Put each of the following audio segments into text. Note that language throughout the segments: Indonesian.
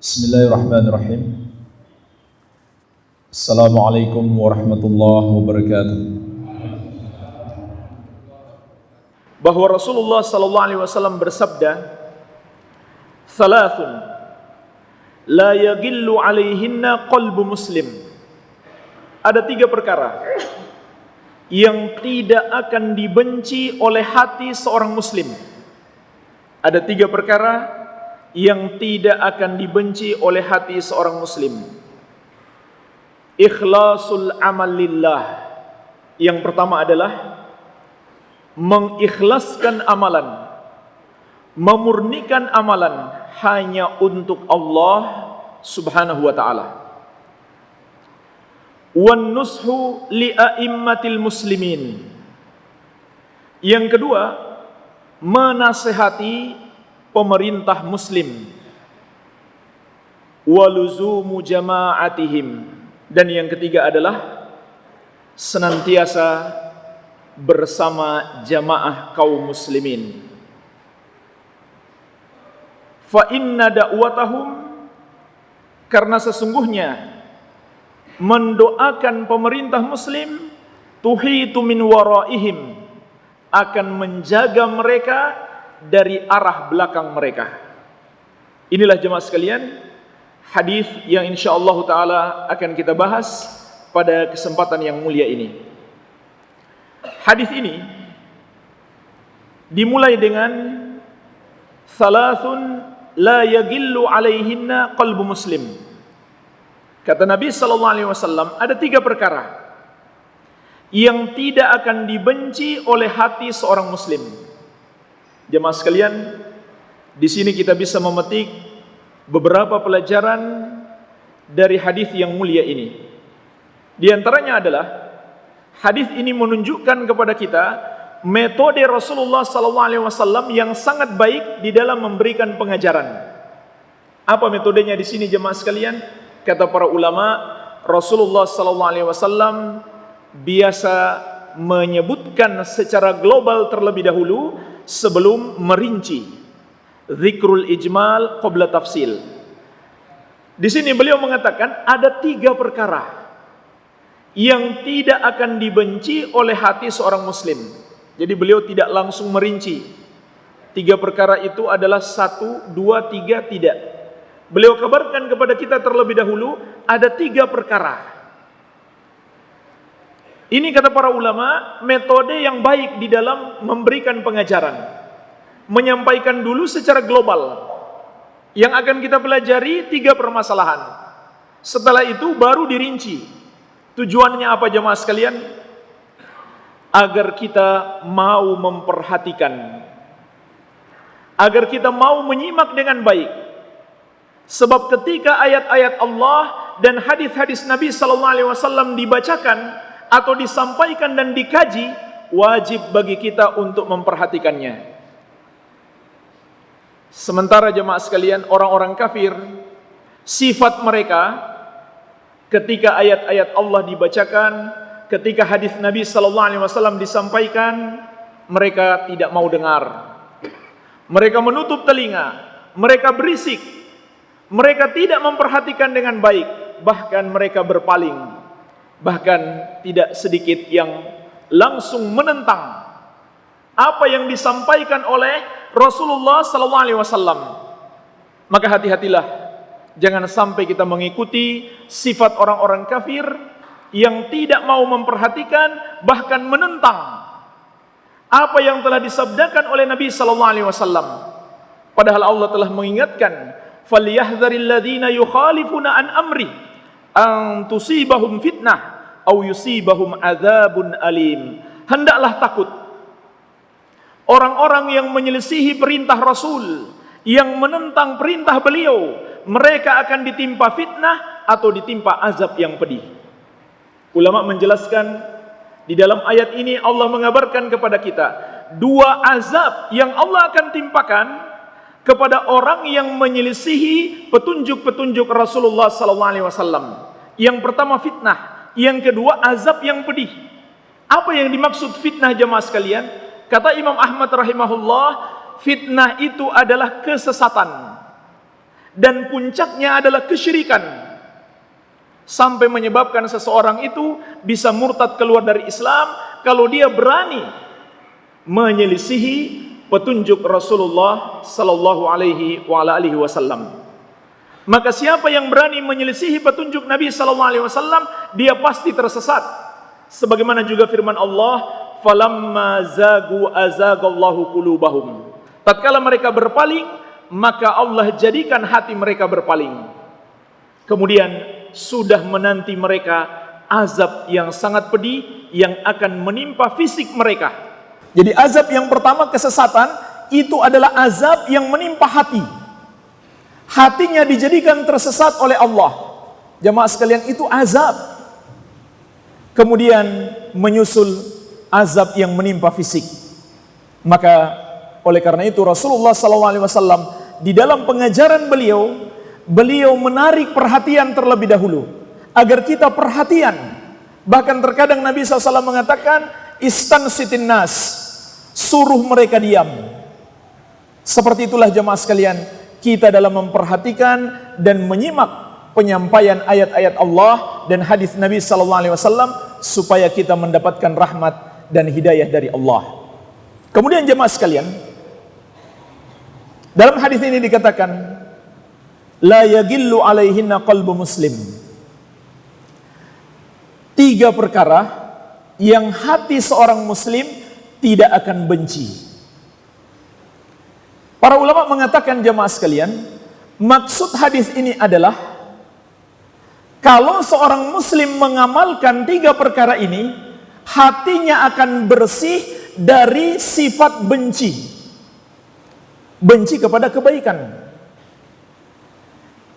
Bismillahirrahmanirrahim. Assalamualaikum warahmatullahi wabarakatuh. Bahwa Rasulullah sallallahu alaihi wasallam bersabda, "Thalathun la yaghillu alaihinna qalbu muslim." Ada 3 perkara yang tidak akan dibenci oleh hati seorang muslim. Ada 3 perkara yang tidak akan dibenci oleh hati seorang muslim. Ikhlasul amal lillah. Yang pertama adalah mengikhlaskan amalan, memurnikan amalan hanya untuk Allah Subhanahu wa taala. Wan nushu li a'immatil muslimin. Yang kedua, menasihati pemerintah muslim. Waluzumu jama'atihim. Dan yang ketiga adalah senantiasa bersama jamaah kaum muslimin. Fa inna da'watahum, karena sesungguhnya mendoakan pemerintah muslim, tuhitu min waraihim, akan menjaga mereka dari arah belakang mereka. Inilah jemaah sekalian, hadis yang insyaallah taala akan kita bahas pada kesempatan yang mulia ini. Hadis ini dimulai dengan salasun la yaghillu alaihinna qalbu muslim. Kata Nabi sallallahu alaihi wasallam, ada 3 perkara yang tidak akan dibenci oleh hati seorang muslim. Jemaah sekalian, di sini kita bisa memetik beberapa pelajaran dari hadis yang mulia ini. Di antaranya adalah hadis ini menunjukkan kepada kita metode Rasulullah SAW yang sangat baik di dalam memberikan pengajaran. Apa metodenya di sini jemaah sekalian? Kata para ulama, Rasulullah SAW biasa menyebutkan secara global terlebih dahulu sebelum merinci. Zikrul ijmal qabla tafsil. Di sini beliau mengatakan ada 3 perkara yang tidak akan dibenci oleh hati seorang muslim. Jadi beliau tidak langsung merinci. 3 perkara itu adalah 1, 2, 3 tidak. Beliau kabarkan kepada kita terlebih dahulu ada 3 perkara. Ini kata para ulama metode yang baik di dalam memberikan pengajaran. Menyampaikan dulu secara global. Yang akan kita pelajari 3 permasalahan. Setelah itu baru dirinci. Tujuannya apa jemaah sekalian? Agar kita mau memperhatikan. Agar kita mau menyimak dengan baik. Sebab ketika ayat-ayat Allah dan hadis-hadis Nabi SAW dibacakan atau disampaikan dan dikaji, wajib bagi kita untuk memperhatikannya. Sementara jemaah sekalian, orang-orang kafir, sifat mereka ketika ayat-ayat Allah dibacakan, ketika hadis Nabi SAW disampaikan, mereka tidak mau dengar. Mereka menutup telinga, mereka berisik, mereka tidak memperhatikan dengan baik, bahkan mereka berpaling. Bahkan tidak sedikit yang langsung menentang apa yang disampaikan oleh Rasulullah SAW. Maka hati-hatilah, jangan sampai kita mengikuti sifat orang-orang kafir yang tidak mau memperhatikan, bahkan menentang apa yang telah disabdakan oleh Nabi SAW. Padahal Allah telah mengingatkan, "Falyahdharil ladzina yukhalifuna an amri an tusibahum fitnah au yusibahum adzabun alim." Hendaklah takut orang-orang yang menyelisihi perintah Rasul, yang menentang perintah beliau, mereka akan ditimpa fitnah atau ditimpa azab yang pedih. Ulama menjelaskan di dalam ayat ini Allah mengabarkan kepada kita 2 azab yang Allah akan timpakan kepada orang yang menyelisihi petunjuk-petunjuk Rasulullah SAW. Yang pertama fitnah, yang kedua azab yang pedih. Apa yang dimaksud fitnah jemaah sekalian? Kata Imam Ahmad rahimahullah, fitnah itu adalah kesesatan. dan puncaknya adalah kesyirikan, sampai menyebabkan seseorang itu bisa murtad keluar dari Islam kalau dia berani menyelisihi petunjuk Rasulullah sallallahu alaihi wasallam. Maka siapa yang berani menyelisihi petunjuk Nabi sallallahu alaihi wasallam, dia pasti tersesat. Sebagaimana juga firman Allah, "Falamma zagu azagallahu qulubahum." Tatkala mereka berpaling, maka Allah jadikan hati mereka berpaling. Kemudian sudah menanti mereka azab yang sangat pedih yang akan menimpa fisik mereka. Jadi azab yang pertama, kesesatan, itu adalah azab yang menimpa hati. Hatinya dijadikan tersesat oleh Allah. Jamaah sekalian, itu azab. Kemudian menyusul azab yang menimpa fisik. Maka oleh karena itu Rasulullah SAW di dalam pengajaran beliau menarik perhatian terlebih dahulu agar kita perhatian. Bahkan terkadang Nabi SAW mengatakan, istansitin nas, suruh mereka diam. Seperti itulah jamaah sekalian, kita dalam memperhatikan dan menyimak penyampaian ayat-ayat Allah dan hadis Nabi SAW supaya kita mendapatkan rahmat dan hidayah dari Allah. Kemudian jemaah sekalian, dalam hadis ini dikatakan, la yagillu alaihinna qalbu muslim. 3 perkara yang hati seorang muslim tidak akan benci. Para ulama mengatakan jemaah sekalian, maksud hadis ini adalah kalau seorang muslim mengamalkan 3 perkara ini, hatinya akan bersih dari sifat benci. Benci kepada kebaikan,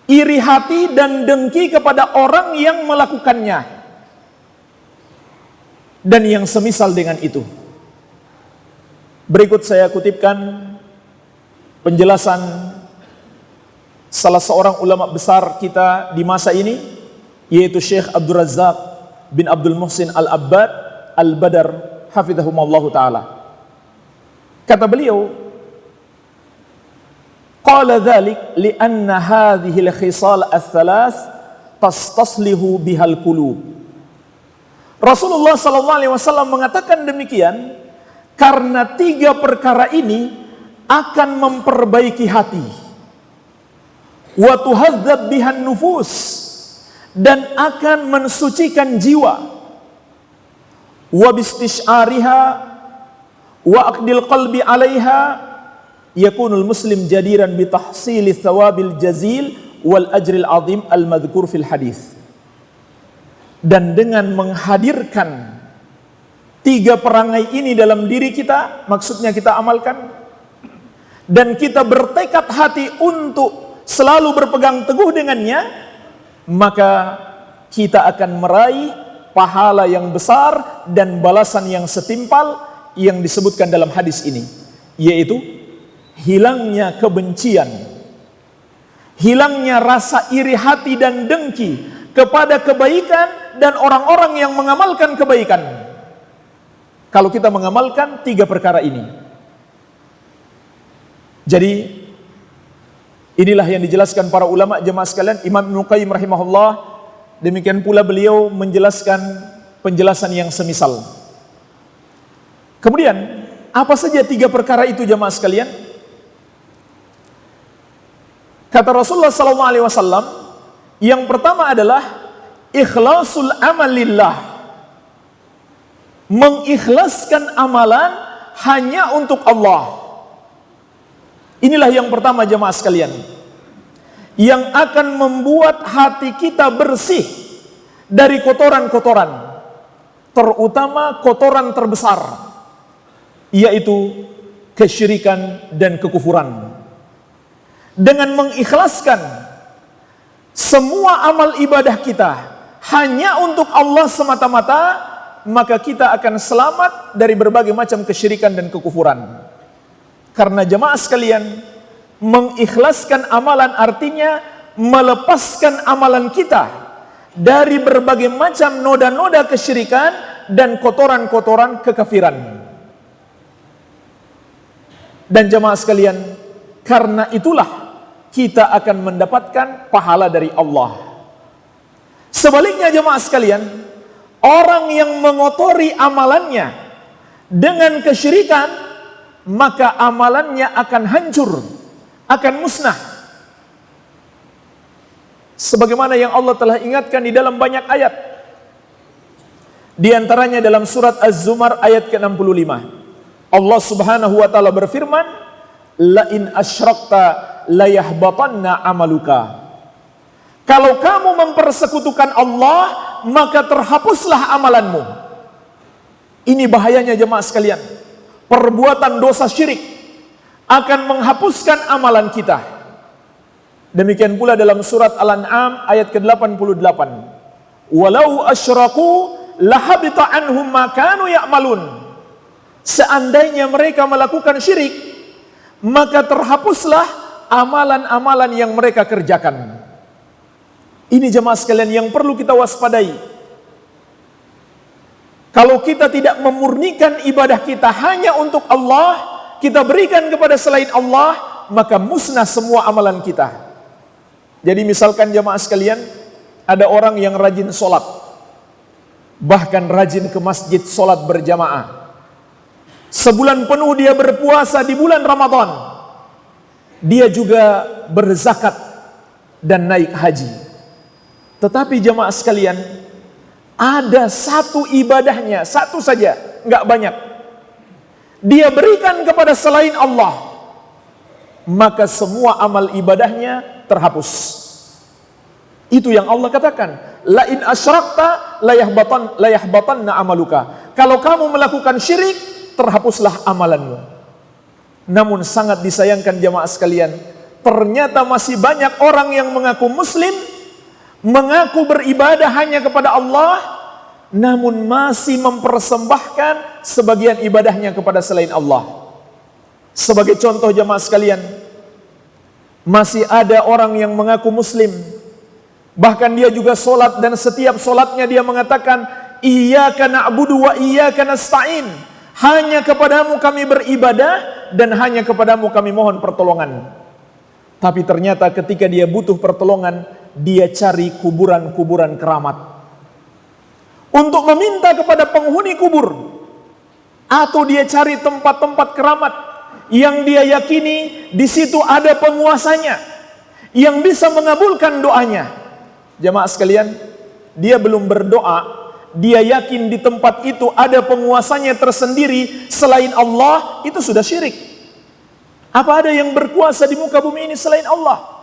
iri hati dan dengki kepada orang yang melakukannya, dan yang semisal dengan itu. Berikut saya kutipkan penjelasan salah seorang ulama besar kita di masa ini, yaitu Syekh Abdul Razak bin Abdul Muhsin Al-Abbad Al-Badar hafidhahumallahu ta'ala. Kata beliau, qala dhalik li'anna hadhihi al-khisal al-thalath tastaslihu bihal qulub. Rasulullah SAW mengatakan demikian karena 3 perkara ini akan memperbaiki hati, wa tuhadzab bihan nufus, dan akan mensucikan jiwa, wa bistish'ariha wa aqdil qalbi alaiha yakunul muslim jadiran bi tahsili thawabil jazil wal ajril azim al madhkur fil hadis. Dan dengan menghadirkan 3 perangai ini dalam diri kita, maksudnya kita amalkan, dan kita bertekad hati untuk selalu berpegang teguh dengannya, maka kita akan meraih pahala yang besar dan balasan yang setimpal yang disebutkan dalam hadis ini, yaitu hilangnya kebencian, hilangnya rasa iri hati dan dengki kepada kebaikan dan orang-orang yang mengamalkan kebaikan. Kalau kita mengamalkan 3 perkara ini. Jadi inilah yang dijelaskan para ulama jemaah sekalian. Imam Ibnu Qayyim rahimahullah, demikian pula beliau menjelaskan penjelasan yang semisal. Kemudian apa saja 3 perkara itu jemaah sekalian? Kata Rasulullah SAW, yang pertama adalah ikhlasul amal lillah, mengikhlaskan amalan hanya untuk Allah. Inilah yang pertama jemaah sekalian, yang akan membuat hati kita bersih dari kotoran-kotoran, terutama kotoran terbesar, yaitu kesyirikan dan kekufuran. Dengan mengikhlaskan semua amal ibadah kita hanya untuk Allah semata-mata, maka kita akan selamat dari berbagai macam kesyirikan dan kekufuran. Karena jemaah sekalian, mengikhlaskan amalan artinya melepaskan amalan kita dari berbagai macam noda-noda kesyirikan dan kotoran-kotoran kekafiran. Dan jemaah sekalian, karena itulah kita akan mendapatkan pahala dari Allah. Sebaliknya jemaah sekalian, orang yang mengotori amalannya dengan kesyirikan, maka amalannya akan hancur, akan musnah. Sebagaimana yang Allah telah ingatkan di dalam banyak ayat. Di antaranya dalam surat Az-Zumar ayat ke-65. Allah Subhanahu wa taala berfirman, "La in asyrakta la yahbatanna amaluka." Kalau kamu mempersekutukan Allah, maka terhapuslah amalanmu. Ini bahayanya jemaah sekalian. Perbuatan dosa syirik akan menghapuskan amalan kita. Demikian pula dalam surat Al-An'am ayat ke-88. Walau asyraku lahabita anhum ma kanu ya'malun. Seandainya mereka melakukan syirik, maka terhapuslah amalan-amalan yang mereka kerjakan. Ini jemaah sekalian yang perlu kita waspadai. Kalau kita tidak memurnikan ibadah kita hanya untuk Allah, kita berikan kepada selain Allah, maka musnah semua amalan kita. Jadi misalkan jemaah sekalian, ada orang yang rajin sholat, bahkan rajin ke masjid sholat berjamaah. Sebulan penuh dia berpuasa di bulan Ramadan. Dia juga berzakat dan naik haji. Tetapi jemaah sekalian, ada satu ibadahnya, satu saja, enggak banyak, dia berikan kepada selain Allah, maka semua amal ibadahnya terhapus. Itu yang Allah katakan, la in asyrakta la yahbatanna amaluka. Kalau kamu melakukan syirik, terhapuslah amalanmu. Namun sangat disayangkan jemaah sekalian, ternyata masih banyak orang yang mengaku muslim, mengaku beribadah hanya kepada Allah, namun masih mempersembahkan sebagian ibadahnya kepada selain Allah. Sebagai contoh jemaah sekalian, masih ada orang yang mengaku muslim, bahkan dia juga sholat, dan setiap sholatnya dia mengatakan, iyyaka na'budu wa iyyaka nasta'in, hanya kepadamu kami beribadah dan hanya kepadamu kami mohon pertolongan. Tapi ternyata ketika dia butuh pertolongan, dia cari kuburan-kuburan keramat untuk meminta kepada penghuni kubur, atau dia cari tempat-tempat keramat yang dia yakini di situ ada penguasanya yang bisa mengabulkan doanya. Jemaah sekalian, dia belum berdoa, dia yakin di tempat itu ada penguasanya tersendiri selain Allah, itu sudah syirik. Apa ada yang berkuasa di muka bumi ini selain Allah?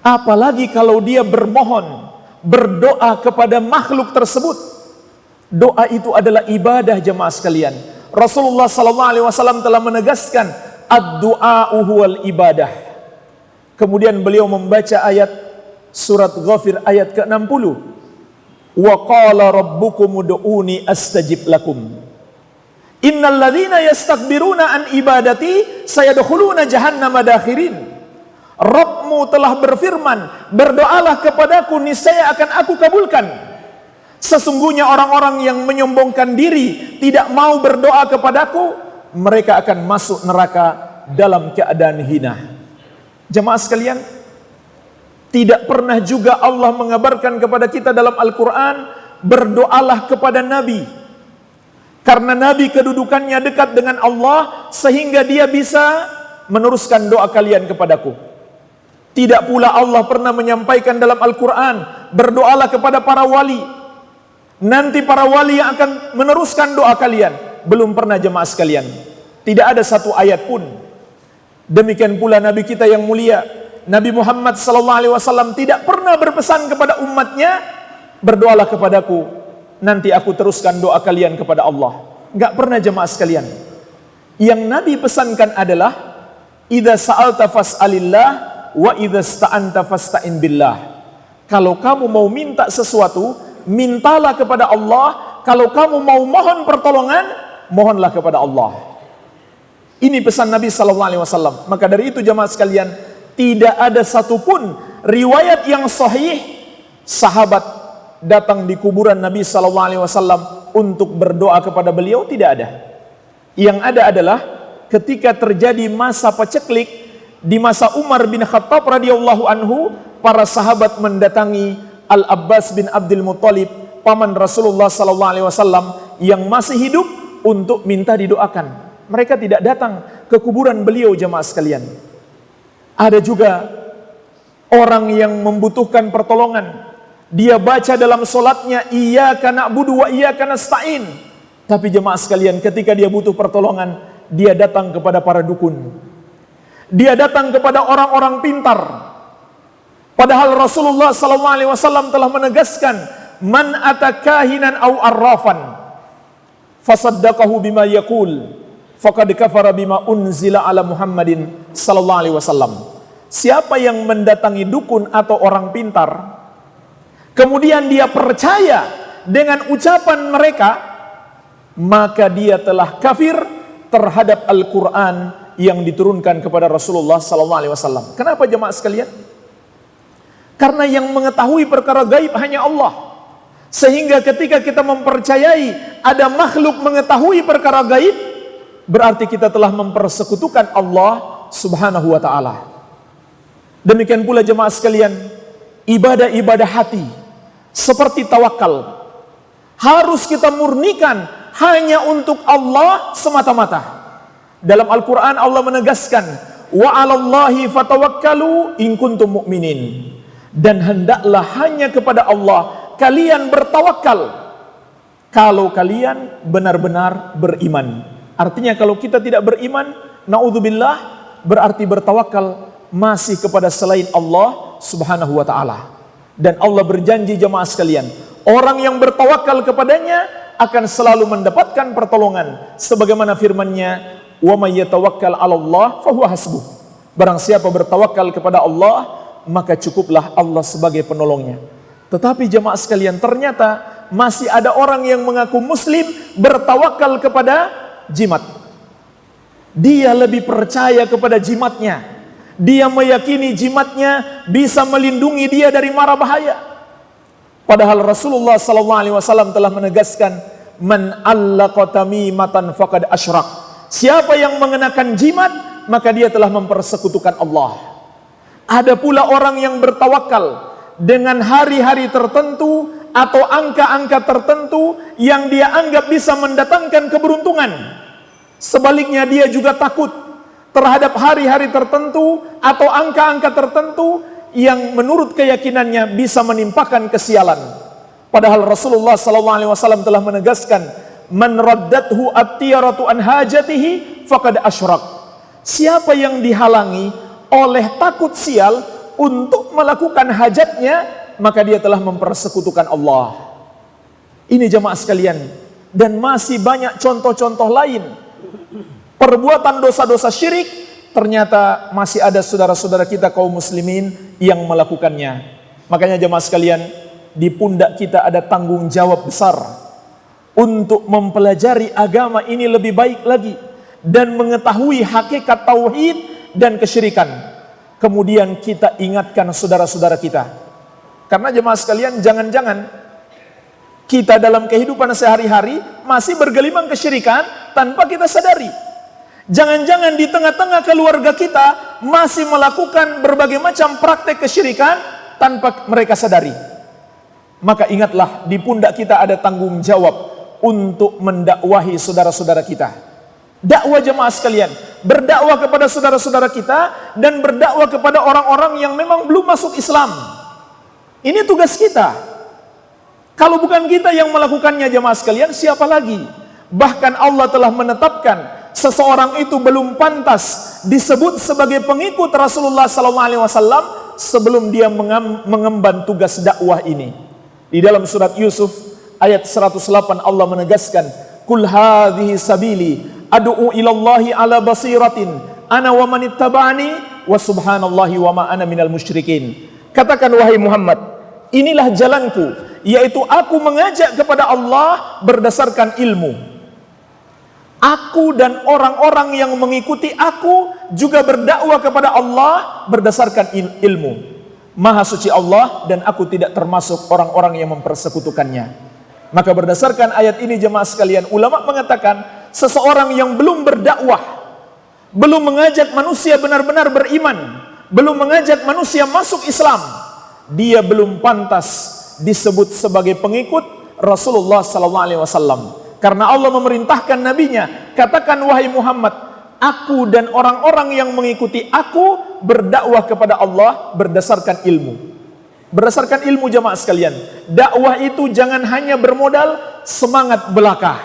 Apalagi kalau dia bermohon, berdoa kepada makhluk tersebut. Doa itu adalah ibadah jemaah sekalian. Rasulullah SAW telah menegaskan, ad-du'a'u huwal ibadah. Kemudian beliau membaca ayat surat Ghafir ayat ke-60. Wa qala rabbukum ud'uni astajib lakum. Innal ladzina yastakbiruna an ibadati sayadkhuluna jahannama dakhirin. Rabbmu telah berfirman, berdoalah kepadaku, niscaya akan aku kabulkan. Sesungguhnya orang-orang yang menyombongkan diri, tidak mau berdoa kepadaku, mereka akan masuk neraka dalam keadaan hina. Jemaah sekalian, tidak pernah juga Allah mengabarkan kepada kita dalam Al-Quran, berdoalah kepada Nabi. Karena Nabi kedudukannya dekat dengan Allah, sehingga dia bisa meneruskan doa kalian kepadaku. Tidak pula Allah pernah menyampaikan dalam Al-Quran, berdoalah kepada para wali, nanti para wali yang akan meneruskan doa kalian. Belum pernah jemaah sekalian. Tidak ada satu ayat pun. Demikian pula Nabi kita yang mulia, Nabi Muhammad SAW tidak pernah berpesan kepada umatnya, berdoalah kepadaku, nanti aku teruskan doa kalian kepada Allah. Enggak pernah jemaah sekalian. Yang Nabi pesankan adalah, idza sa'alta fas'alillah wa idza sta'anta fasta'in billah. Kalau kamu mau minta sesuatu, mintalah kepada Allah. Kalau kamu mau mohon pertolongan, mohonlah kepada Allah. Ini pesan Nabi SAW. Maka dari itu jemaah sekalian, tidak ada satupun riwayat yang sahih sahabat datang di kuburan Nabi SAW untuk berdoa kepada beliau, tidak ada. Yang ada adalah ketika terjadi masa paceklik di masa Umar bin Khattab radhiyallahu anhu, para sahabat mendatangi Al-Abbas bin Abdul Muttalib, paman Rasulullah sallallahu alaihi wasallam yang masih hidup, untuk minta didoakan. Mereka tidak datang ke kuburan beliau, jemaah sekalian. Ada juga orang yang membutuhkan pertolongan. Dia baca dalam solatnya, iyyaka na'budu wa iyyaka nasta'in. Tapi jemaah sekalian, ketika dia butuh pertolongan, dia datang kepada para dukun. Dia datang kepada orang-orang pintar. Padahal Rasulullah SAW telah menegaskan, man atakahinan au arrafan fasaddaqahu bima yaqul faqad kafara bima unzila ala Muhammadin sallallahu alaihi wasallam. Siapa yang mendatangi dukun atau orang pintar, kemudian dia percaya dengan ucapan mereka, maka dia telah kafir terhadap Al-Quran yang diturunkan kepada Rasulullah SAW. Kenapa jemaah sekalian? Karena yang mengetahui perkara gaib hanya Allah. Sehingga ketika kita mempercayai ada makhluk mengetahui perkara gaib, berarti kita telah mempersekutukan Allah Subhanahu wa ta'ala. Demikian pula jemaah sekalian, ibadah-ibadah hati seperti tawakal harus kita murnikan hanya untuk Allah semata-mata. Dalam Al-Quran Allah menegaskan, wa 'alallahi fatawakkalu in kuntum mu'minin. Dan hendaklah hanya kepada Allah kalian bertawakal kalau kalian benar-benar beriman. Artinya kalau kita tidak beriman, naudzubillah, berarti bertawakal masih kepada selain Allah Subhanahu wa ta'ala. Dan Allah berjanji jemaah sekalian, orang yang bertawakal kepadanya akan selalu mendapatkan pertolongan. Sebagaimana firman-Nya, wa may yatawakkal 'alallah fahuwa hasbuh. Barang siapa bertawakal kepada Allah, maka cukuplah Allah sebagai penolongnya. Tetapi jemaah sekalian, ternyata masih ada orang yang mengaku muslim bertawakal kepada jimat. Dia lebih percaya kepada jimatnya. Dia meyakini jimatnya bisa melindungi dia dari mara bahaya. Padahal Rasulullah SAW telah menegaskan, man allaqa tamimatan faqad asyrak. Siapa yang mengenakan jimat, maka dia telah mempersekutukan Allah. Ada pula orang yang bertawakal dengan hari-hari tertentu atau angka-angka tertentu yang dia anggap bisa mendatangkan keberuntungan. Sebaliknya dia juga takut terhadap hari-hari tertentu atau angka-angka tertentu yang menurut keyakinannya bisa menimpakan kesialan. Padahal Rasulullah SAW telah menegaskan, man raddathu at-tiyaratu an hajatihi faqad asyrak. Siapa yang dihalangi oleh takut sial untuk melakukan hajatnya, maka dia telah mempersekutukan Allah. Ini jemaah sekalian, dan masih banyak contoh-contoh lain. Perbuatan dosa-dosa syirik, ternyata masih ada saudara-saudara kita kaum muslimin yang melakukannya. Makanya jemaah sekalian, di pundak kita ada tanggung jawab besar untuk mempelajari agama ini lebih baik lagi dan mengetahui hakikat tauhid dan kesyirikan. Kemudian kita ingatkan saudara-saudara kita. Karena jemaah sekalian, jangan-jangan kita dalam kehidupan sehari-hari masih bergelimang kesyirikan tanpa kita sadari. Jangan-jangan di tengah-tengah keluarga kita masih melakukan berbagai macam praktek kesyirikan tanpa mereka sadari. Maka ingatlah, di pundak kita ada tanggung jawab untuk mendakwahi saudara-saudara kita. Dakwah jemaah sekalian, berdakwah kepada saudara-saudara kita dan berdakwah kepada orang-orang yang memang belum masuk Islam. Ini tugas kita. Kalau bukan kita yang melakukannya jemaah sekalian, siapa lagi? Bahkan Allah telah menetapkan seseorang itu belum pantas disebut sebagai pengikut Rasulullah SAW sebelum dia mengemban tugas dakwah ini. Di dalam surat Yusuf ayat 108 Allah menegaskan, kul hadhihi sabili ad'u ilallahi ala basiratin ana wa manittaba'ani wa subhanallahi wa ma ana minal musyrikin. Katakan wahai Muhammad, inilah jalanku, yaitu aku mengajak kepada Allah berdasarkan ilmu. Aku dan orang-orang yang mengikuti aku juga berdakwah kepada Allah berdasarkan ilmu. Maha suci Allah dan aku tidak termasuk orang-orang yang mempersekutukannya. Maka berdasarkan ayat ini jemaah sekalian, ulama mengatakan seseorang yang belum berdakwah, belum mengajak manusia benar-benar beriman, belum mengajak manusia masuk Islam, dia belum pantas disebut sebagai pengikut Rasulullah sallallahu alaihi wasallam. Karena Allah memerintahkan nabinya, katakan wahai Muhammad, aku dan orang-orang yang mengikuti aku berdakwah kepada Allah berdasarkan ilmu. Berdasarkan ilmu jamaah sekalian. Dakwah itu jangan hanya bermodal semangat belaka,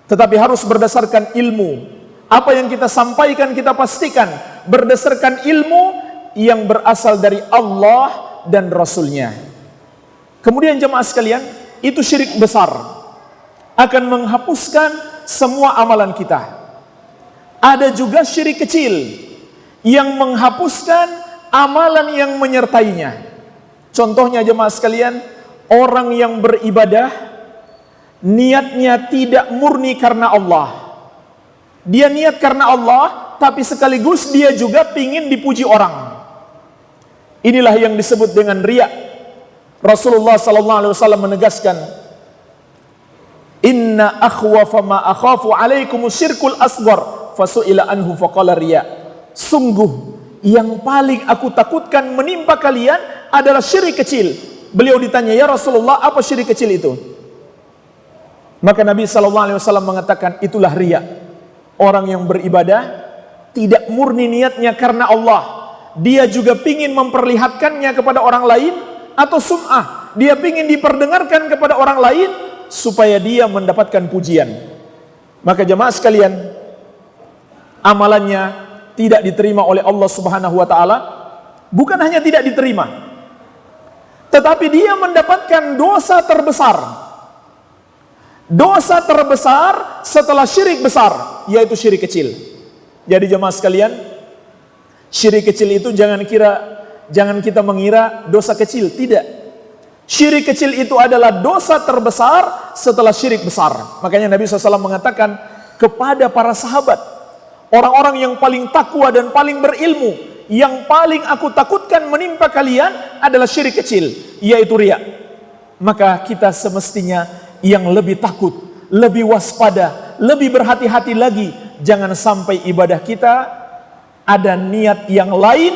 tetapi harus berdasarkan ilmu. Apa yang kita sampaikan kita pastikan berdasarkan ilmu yang berasal dari Allah dan Rasulnya. Kemudian jemaah sekalian, itu syirik besar, akan menghapuskan semua amalan kita. Ada juga syirik kecil yang menghapuskan amalan yang menyertainya. Contohnya jemaah sekalian, orang yang beribadah niatnya tidak murni karena Allah. Dia niat karena Allah, tapi sekaligus dia juga ingin dipuji orang. Inilah yang disebut dengan riya. Rasulullah sallallahu alaihi wasallam menegaskan, "Inna akhwafa ma akhafu alaikumus syirkul asghar fasu'ila anhu faqala riya." Sungguh yang paling aku takutkan menimpa kalian adalah syirik kecil. Beliau ditanya, "Ya Rasulullah, apa syirik kecil itu?" Maka Nabi sallallahu alaihi wasallam mengatakan, itulah riya. Orang yang beribadah tidak murni niatnya karena Allah. Dia juga pingin memperlihatkannya kepada orang lain, atau sum'ah. Dia pingin diperdengarkan kepada orang lain supaya dia mendapatkan pujian. Maka jemaah sekalian, amalannya tidak diterima oleh Allah Subhanahu wa taala. Bukan hanya tidak diterima, tetapi dia mendapatkan dosa terbesar. Dosa terbesar setelah syirik besar, yaitu syirik kecil. Jadi jemaah sekalian, syirik kecil itu jangan kita mengira dosa kecil, tidak. Syirik kecil itu adalah dosa terbesar setelah syirik besar. Makanya Nabi SAW mengatakan kepada para sahabat, orang-orang yang paling takwa dan paling berilmu, yang paling aku takutkan menimpa kalian adalah syirik kecil, yaitu riya. Maka kita semestinya yang lebih takut, lebih waspada, lebih berhati-hati lagi. Jangan sampai ibadah kita ada niat yang lain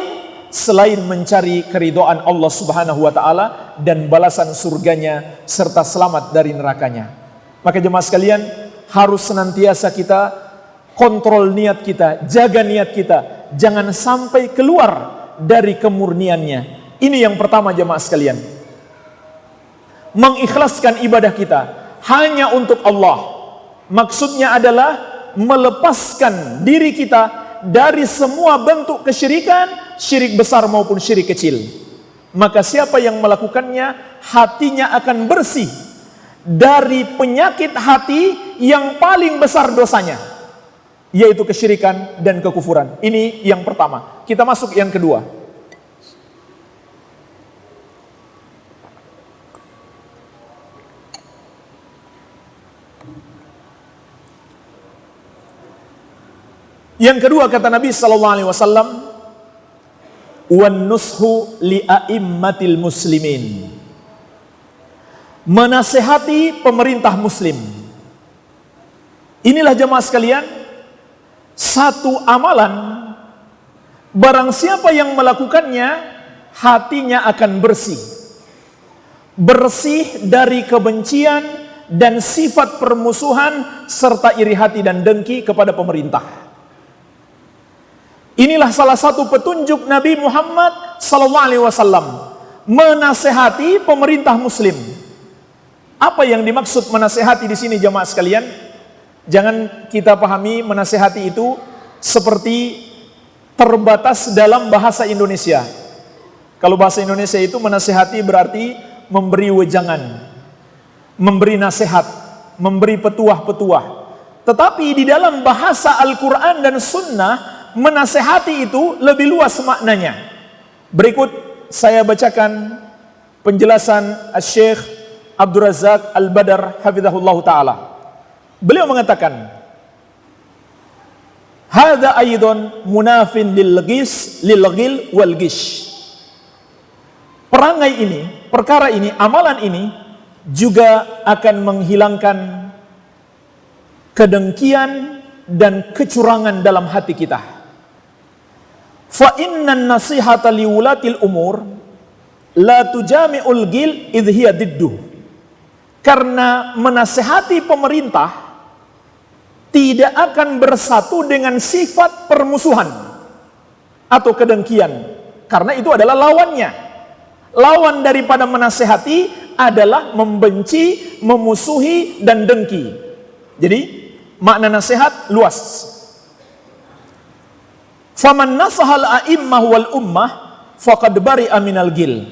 selain mencari keridhaan Allah Subhanahu wa taala dan balasan surganya serta selamat dari nerakanya. Maka jemaah sekalian, harus senantiasa kita kontrol niat kita, jaga niat kita, jangan sampai keluar dari kemurniannya. Ini yang pertama jemaah sekalian. Mengikhlaskan ibadah kita hanya untuk Allah. Maksudnya adalah melepaskan diri kita dari semua bentuk kesyirikan, syirik besar maupun syirik kecil. Maka siapa yang melakukannya, hatinya akan bersih dari penyakit hati yang paling besar dosanya, yaitu kesyirikan dan kekufuran. Ini yang pertama. Kita masuk yang kedua. Yang kedua kata Nabi sallallahu alaihi wasallam, "Wan nushu li a'immatil muslimin." Menasihati pemerintah muslim. Inilah jemaah sekalian, satu amalan, barang siapa yang melakukannya, hatinya akan bersih. Bersih dari kebencian dan sifat permusuhan serta iri hati dan dengki kepada pemerintah. Inilah salah satu petunjuk Nabi Muhammad sallallahu alaihi wasallam, menasehati pemerintah muslim. Apa yang dimaksud menasehati di sini jemaah sekalian? Jangan kita pahami menasehati itu seperti terbatas dalam bahasa Indonesia. Kalau bahasa Indonesia itu menasehati berarti memberi wejangan, memberi nasihat, memberi petuah-petuah. Tetapi di dalam bahasa Al-Quran dan Sunnah, menasehati itu lebih luas maknanya. Berikut saya bacakan penjelasan Syekh Abdul Razak Al-Badar hafizahullah ta'ala. Beliau mengatakan, "Hadza aidan munafin lil ghil wal gish." Perangai ini, perkara ini, amalan ini juga akan menghilangkan kedengkian dan kecurangan dalam hati kita. Fa innan nasihata liwulatil umur la tujami'ul gil idh hiya didduh. Karena menasihati pemerintah tidak akan bersatu dengan sifat permusuhan atau kedengkian, karena itu adalah lawannya. Lawan daripada menasihati adalah membenci, memusuhi, dan dengki. Jadi makna nasihat luas. Faman nasahal a'immah wal ummah faqad bari'a minal gil.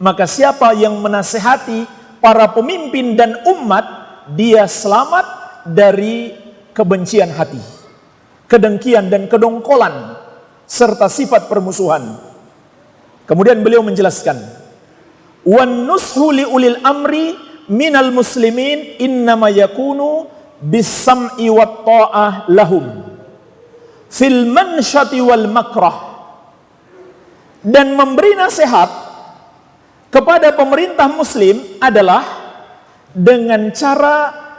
Maka siapa yang menasihati para pemimpin dan umat, dia selamat dari kebencian hati, kedengkian dan kedongkolan serta sifat permusuhan. Kemudian beliau menjelaskan, wan nushu li ulil amri minal muslimin innama yakunu bis-sam'i wat ta'ah lahum fil mansyati wal makrah. Dan memberi nasihat kepada pemerintah muslim adalah dengan cara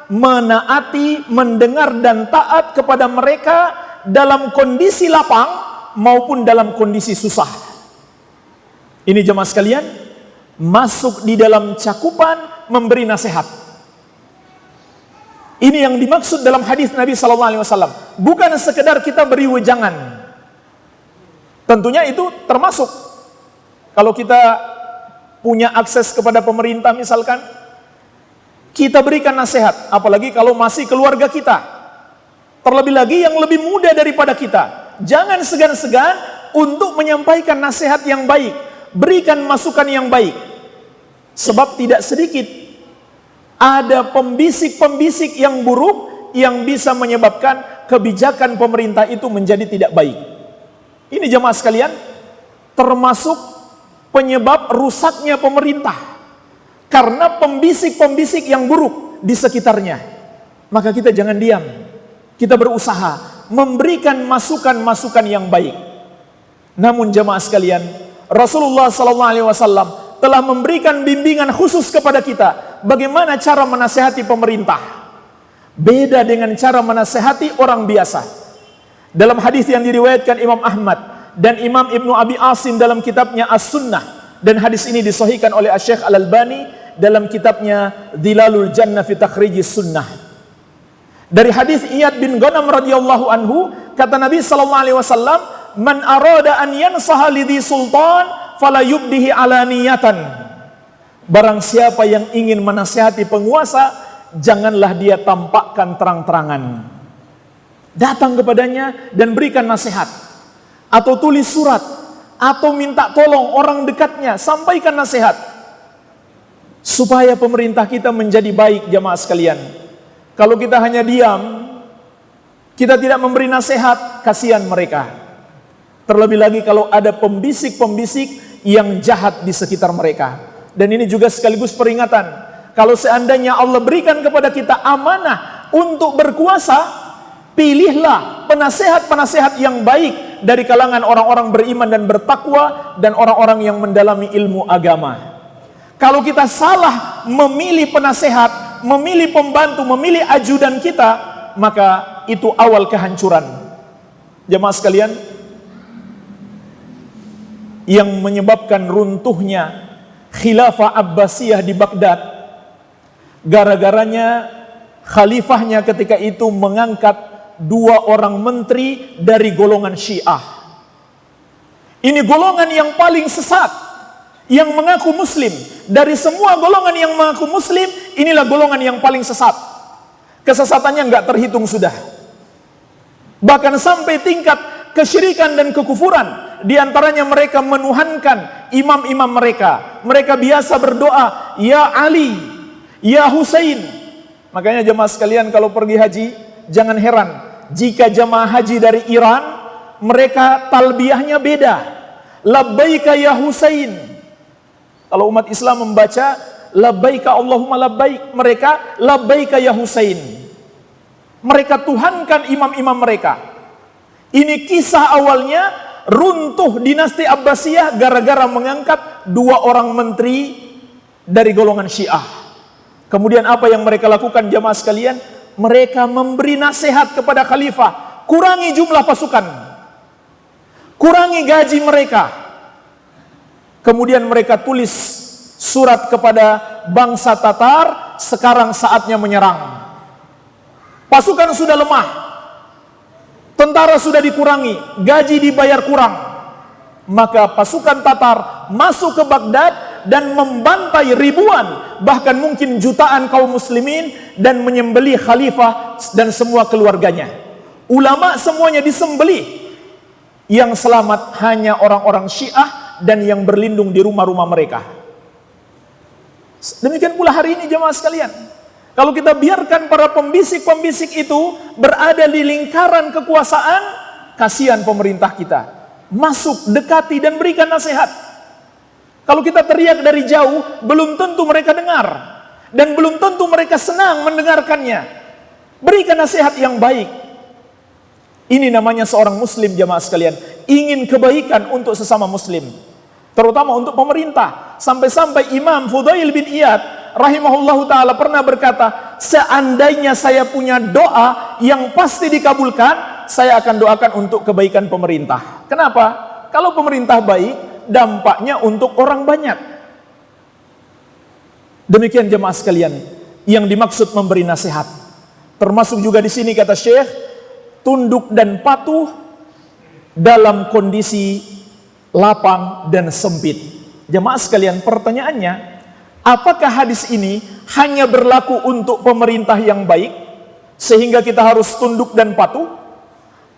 menaati, mendengar dan taat kepada mereka dalam kondisi lapang maupun dalam kondisi susah. Ini jemaah sekalian, masuk di dalam cakupan memberi nasihat. Ini yang dimaksud dalam hadis Nabi SAW. Bukan sekedar kita beri wejangan. Tentunya itu termasuk. Kalau kita punya akses kepada pemerintah misalkan, kita berikan nasihat. Apalagi kalau masih keluarga kita. Terlebih lagi yang lebih muda daripada kita. Jangan segan-segan untuk menyampaikan nasihat yang baik. Berikan masukan yang baik. Sebab tidak sedikit ada pembisik-pembisik yang buruk yang bisa menyebabkan kebijakan pemerintah itu menjadi tidak baik. Ini jemaah sekalian, termasuk penyebab rusaknya pemerintah. Karena pembisik-pembisik yang buruk di sekitarnya. Maka kita jangan diam. Kita berusaha memberikan masukan-masukan yang baik. Namun jemaah sekalian, Rasulullah SAW telah memberikan bimbingan khusus kepada kita bagaimana cara menasihati pemerintah. Beda dengan cara menasihati orang biasa. Dalam hadis yang diriwayatkan Imam Ahmad dan Imam Ibnu Abi Asim dalam kitabnya As-Sunnah, dan hadis ini disahihkan oleh Syekh Al-Albani dalam kitabnya Dhilalul Jannah fi Takhrijis Sunnah. Dari hadis Iyad bin Ghanam radhiyallahu anhu, kata Nabi SAW, man arada an yansaha lidhi sultan fala yubdihi alaniyatan. Barang siapa yang ingin menasihati penguasa, janganlah dia tampakkan terang-terangan. Datang kepadanya dan berikan nasihat, atau tulis surat, atau minta tolong orang dekatnya, sampaikan nasihat supaya pemerintah kita menjadi baik. Jamaah sekalian, kalau kita hanya diam, kita tidak memberi nasihat, kasihan mereka. Terlebih lagi kalau ada pembisik-pembisik yang jahat di sekitar mereka. Dan ini juga sekaligus peringatan. Kalau seandainya Allah berikan kepada kita amanah untuk berkuasa, pilihlah penasehat-penasehat yang baik dari kalangan orang-orang beriman dan bertakwa dan orang-orang yang mendalami ilmu agama. Kalau kita salah memilih penasehat, memilih pembantu, memilih ajudan kita, maka itu awal kehancuran. Jemaah sekalian, yang menyebabkan runtuhnya khilafah Abbasiyah di Baghdad, gara-garanya khalifahnya ketika itu mengangkat 2 orang menteri dari golongan Syiah. Ini golongan yang paling sesat, yang mengaku muslim. Dari semua golongan yang mengaku muslim, inilah golongan yang paling sesat. Kesesatannya enggak terhitung sudah. Bahkan sampai tingkat kesyirikan dan kekufuran. Di antaranya mereka menuhankan imam-imam mereka. Mereka biasa berdoa, Ya Ali, Ya Husain. Makanya jemaah sekalian, kalau pergi haji, jangan heran jika jemaah haji dari Iran, mereka talbiyahnya beda. Labbaika ya Husain. Kalau umat Islam membaca labbaika Allahumma labbaik, mereka labbaika ya Husain. Mereka tuhankan imam-imam mereka. Ini kisah awalnya runtuh dinasti Abbasiyah gara-gara mengangkat 2 orang menteri dari golongan Syiah. Kemudian apa yang mereka lakukan jamaah sekalian? mereka memberi nasihat kepada khalifah, kurangi jumlah pasukan, kurangi gaji mereka. Kemudian mereka tulis surat kepada bangsa Tatar, sekarang saatnya menyerang. Pasukan sudah lemah, tentara sudah dikurangi, gaji dibayar kurang. Maka pasukan Tatar masuk ke Baghdad dan membantai ribuan, bahkan mungkin jutaan kaum muslimin, dan menyembelih khalifah dan semua keluarganya. Ulama semuanya disembelih. Yang selamat hanya orang-orang Syiah dan yang berlindung di rumah-rumah mereka. Demikian pula hari ini jemaah sekalian. Kalau kita biarkan para pembisik-pembisik itu berada di lingkaran kekuasaan, kasihan pemerintah kita. Masuk, dekati dan berikan nasihat. Kalau kita teriak dari jauh, belum tentu mereka dengar. Dan belum tentu mereka senang mendengarkannya. Berikan nasihat yang baik. Ini namanya seorang muslim jamaah sekalian. Ingin kebaikan untuk sesama muslim. Terutama untuk pemerintah. Sampai-sampai Imam Fudail bin Iyad rahimahullahu ta'ala pernah berkata, seandainya saya punya doa yang pasti dikabulkan, saya akan doakan untuk kebaikan pemerintah. Kenapa? Kalau pemerintah baik, dampaknya untuk orang banyak. Demikian jemaah sekalian yang dimaksud memberi nasihat. Termasuk juga di sini kata Syekh, tunduk dan patuh dalam kondisi lapang dan sempit. Jemaah sekalian, pertanyaannya, apakah hadis ini hanya berlaku untuk pemerintah yang baik sehingga kita harus tunduk dan patuh?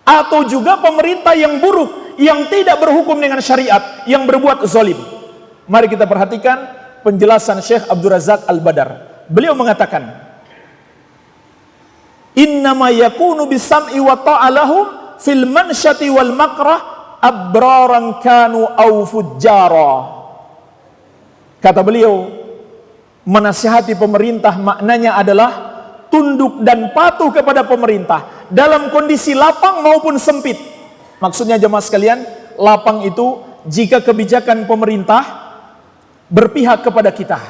Atau juga pemerintah yang buruk, yang tidak berhukum dengan syariat, yang berbuat zalim? Mari kita perhatikan penjelasan Syekh Abdul Razak Al-Badar. Beliau mengatakan, innama yakunu bisam'i wa ta'alahum fil mansyati wal makrah abraran kanu au fujjara. Kata beliau, menasihati pemerintah maknanya adalah tunduk dan patuh kepada pemerintah dalam kondisi lapang maupun sempit. Maksudnya jemaah sekalian, lapang itu jika kebijakan pemerintah berpihak kepada kita.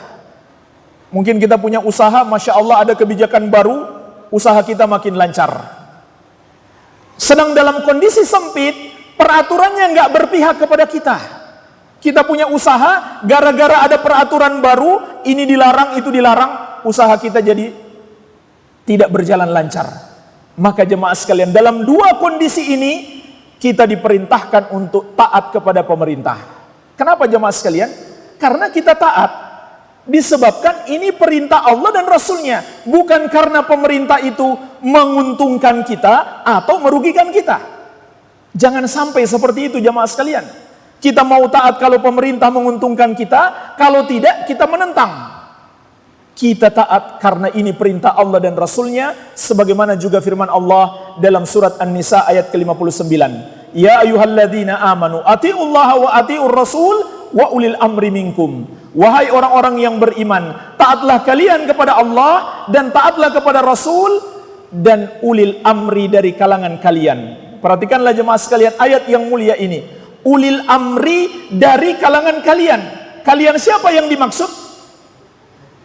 Mungkin kita punya usaha, Masya Allah ada kebijakan baru, usaha kita makin lancar. Sedang dalam kondisi sempit, peraturannya nggak berpihak kepada kita. Kita punya usaha, gara-gara ada peraturan baru, ini dilarang, itu dilarang, usaha kita jadi tidak berjalan lancar. Maka jemaah sekalian, dalam dua kondisi ini kita diperintahkan untuk taat kepada pemerintah. Kenapa jemaah sekalian? Karena kita taat disebabkan ini perintah Allah dan Rasulnya, bukan karena pemerintah itu menguntungkan kita atau merugikan kita. Jangan sampai seperti itu jemaah sekalian. Kita mau taat kalau pemerintah menguntungkan kita, kalau tidak kita menentang. Kita taat karena ini perintah Allah dan Rasulnya, sebagaimana juga firman Allah dalam surat An-Nisa ayat ke-59. Ya ayyuhalladzina amanu atiullaha wa atiur rasul wa ulil amri minkum. Wahai orang-orang yang beriman, taatlah kalian kepada Allah dan taatlah kepada Rasul dan ulil amri dari kalangan kalian. Perhatikanlah jemaah sekalian ayat yang mulia ini. Ulil amri dari kalangan kalian. Kalian siapa yang dimaksud?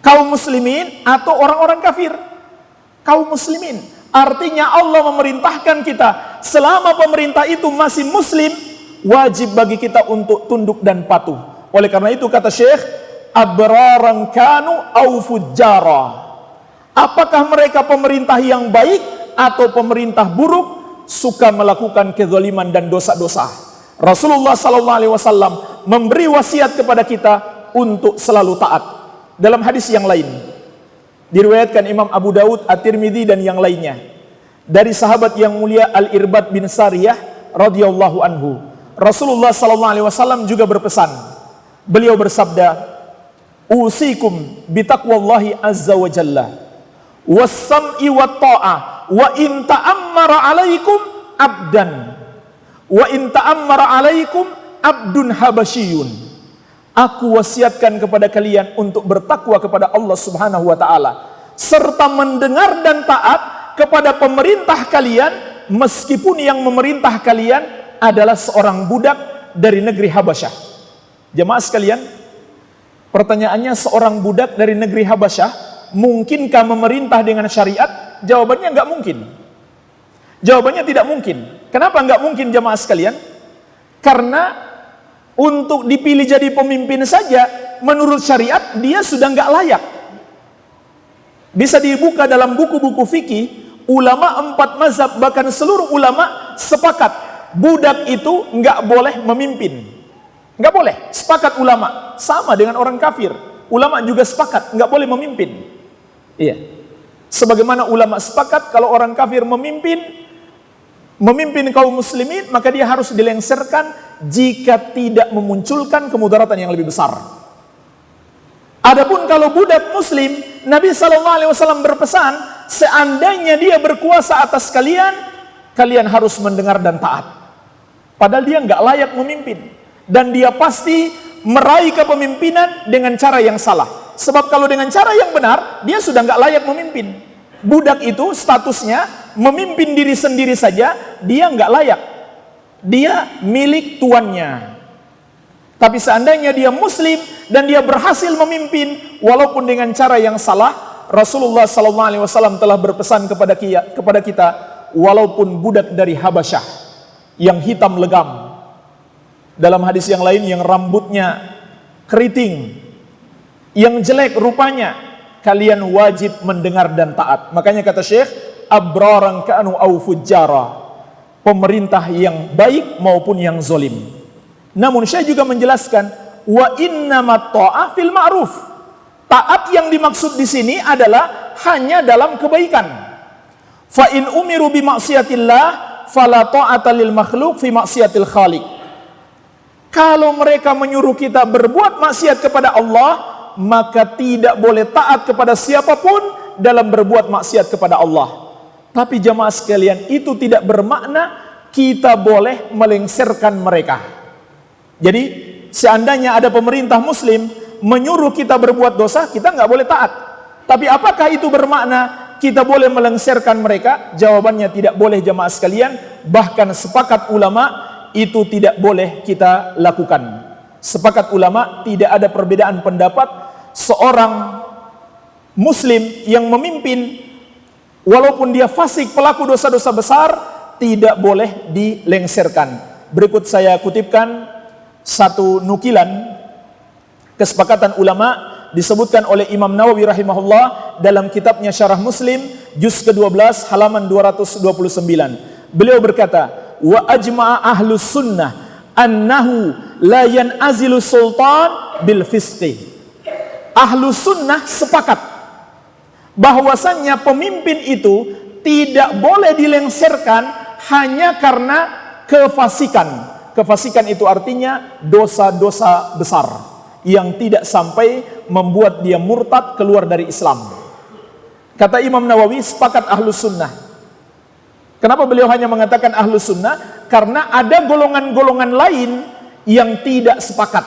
Kaum muslimin atau orang-orang kafir? Kaum muslimin. Artinya Allah memerintahkan kita, selama pemerintah itu masih muslim, wajib bagi kita untuk tunduk dan patuh. Oleh karena itu kata Syekh, abraran kanu au fujjara. Apakah mereka pemerintah yang baik atau pemerintah buruk, suka melakukan kezaliman dan dosa-dosa? Rasulullah SAW memberi wasiat kepada kita untuk selalu taat. Dalam hadis yang lain, diriwayatkan Imam Abu Daud, At-Tirmidzi dan yang lainnya, dari sahabat yang mulia Al-Irbad bin Sariyah radhiyallahu anhu, Rasulullah SAW juga berpesan. Beliau bersabda, usikum bitaqwallahi azza wa jalla was-sam'i wat-ta'ah wa in ta'ammara 'alaikum abdan wa in ta'ammara 'alaikum abdun habasyiyun. Aku wasiatkan kepada kalian untuk bertakwa kepada Allah Subhanahu wa taala serta mendengar dan taat kepada pemerintah kalian meskipun yang memerintah kalian adalah seorang budak dari negeri Habasyah. Jemaah sekalian, pertanyaannya, seorang budak dari negeri Habasyah mungkinkah memerintah dengan syariat? Jawabannya nggak mungkin. Jawabannya tidak mungkin. Kenapa nggak mungkin jamaah sekalian? Karena untuk dipilih jadi pemimpin saja, menurut syariat dia sudah nggak layak. Bisa dibuka dalam buku-buku fikih, ulama 4 mazhab bahkan seluruh ulama sepakat budak itu nggak boleh memimpin, nggak boleh. Sepakat ulama, sama dengan orang kafir. Ulama juga sepakat nggak boleh memimpin. Iya. Sebagaimana ulama sepakat kalau orang kafir memimpin kaum muslimin, maka dia harus dilengsarkan jika tidak memunculkan kemudaratan yang lebih besar. Adapun kalau budak muslim, Nabi SAW berpesan, seandainya dia berkuasa atas kalian, kalian harus mendengar dan taat. Padahal dia nggak layak memimpin, dan dia pasti meraih kepemimpinan dengan cara yang salah. Sebab kalau dengan cara yang benar, dia sudah nggak layak memimpin. Budak itu statusnya memimpin diri sendiri saja, dia nggak layak. Dia milik tuannya. Tapi seandainya dia muslim dan dia berhasil memimpin walaupun dengan cara yang salah, Rasulullah SAW telah berpesan kepada kita, walaupun budak dari Habasyah yang hitam legam, dalam hadis yang lain yang rambutnya keriting, yang jelek rupanya, kalian wajib mendengar dan taat. Makanya kata Syekh, abraran ka'anu au fujjara, pemerintah yang baik maupun yang zolim. Namun saya juga menjelaskan, wa innamat ta'ah fil ma'ruf. Taat yang dimaksud di sini adalah hanya dalam kebaikan. Fa in umiru bi maksiatillah fala ta'ata lil makhluk fi maksiatil khaliq. Kalau mereka menyuruh kita berbuat maksiat kepada Allah, maka tidak boleh taat kepada siapapun dalam berbuat maksiat kepada Allah. Tapi jamaah sekalian, itu tidak bermakna kita boleh melengsarkan mereka. Jadi seandainya ada pemerintah muslim menyuruh kita berbuat dosa, kita nggak boleh taat. Tapi apakah itu bermakna kita boleh melengsarkan mereka? Jawabannya tidak boleh jamaah sekalian. Bahkan sepakat ulama itu tidak boleh kita lakukan. Sepakat ulama tidak ada perbedaan pendapat seorang muslim yang memimpin walaupun dia fasik pelaku dosa-dosa besar tidak boleh dilengsarkan. Berikut saya kutipkan satu nukilan kesepakatan ulama disebutkan oleh Imam Nawawi rahimahullah dalam kitabnya Syarah Muslim juz ke-12 halaman 229. Beliau berkata, wa ajma'a ahlus sunnah annahu la yan'azilu sultan bil fisqi. Ahlus sunnah sepakat bahwasannya pemimpin itu tidak boleh dilengsarkan hanya karena kefasikan. Kefasikan itu artinya dosa-dosa besar yang tidak sampai membuat dia murtad keluar dari Islam. Kata Imam Nawawi, sepakat ahlus sunnah. Kenapa beliau hanya mengatakan ahlus sunnah? Karena ada golongan-golongan lain yang tidak sepakat.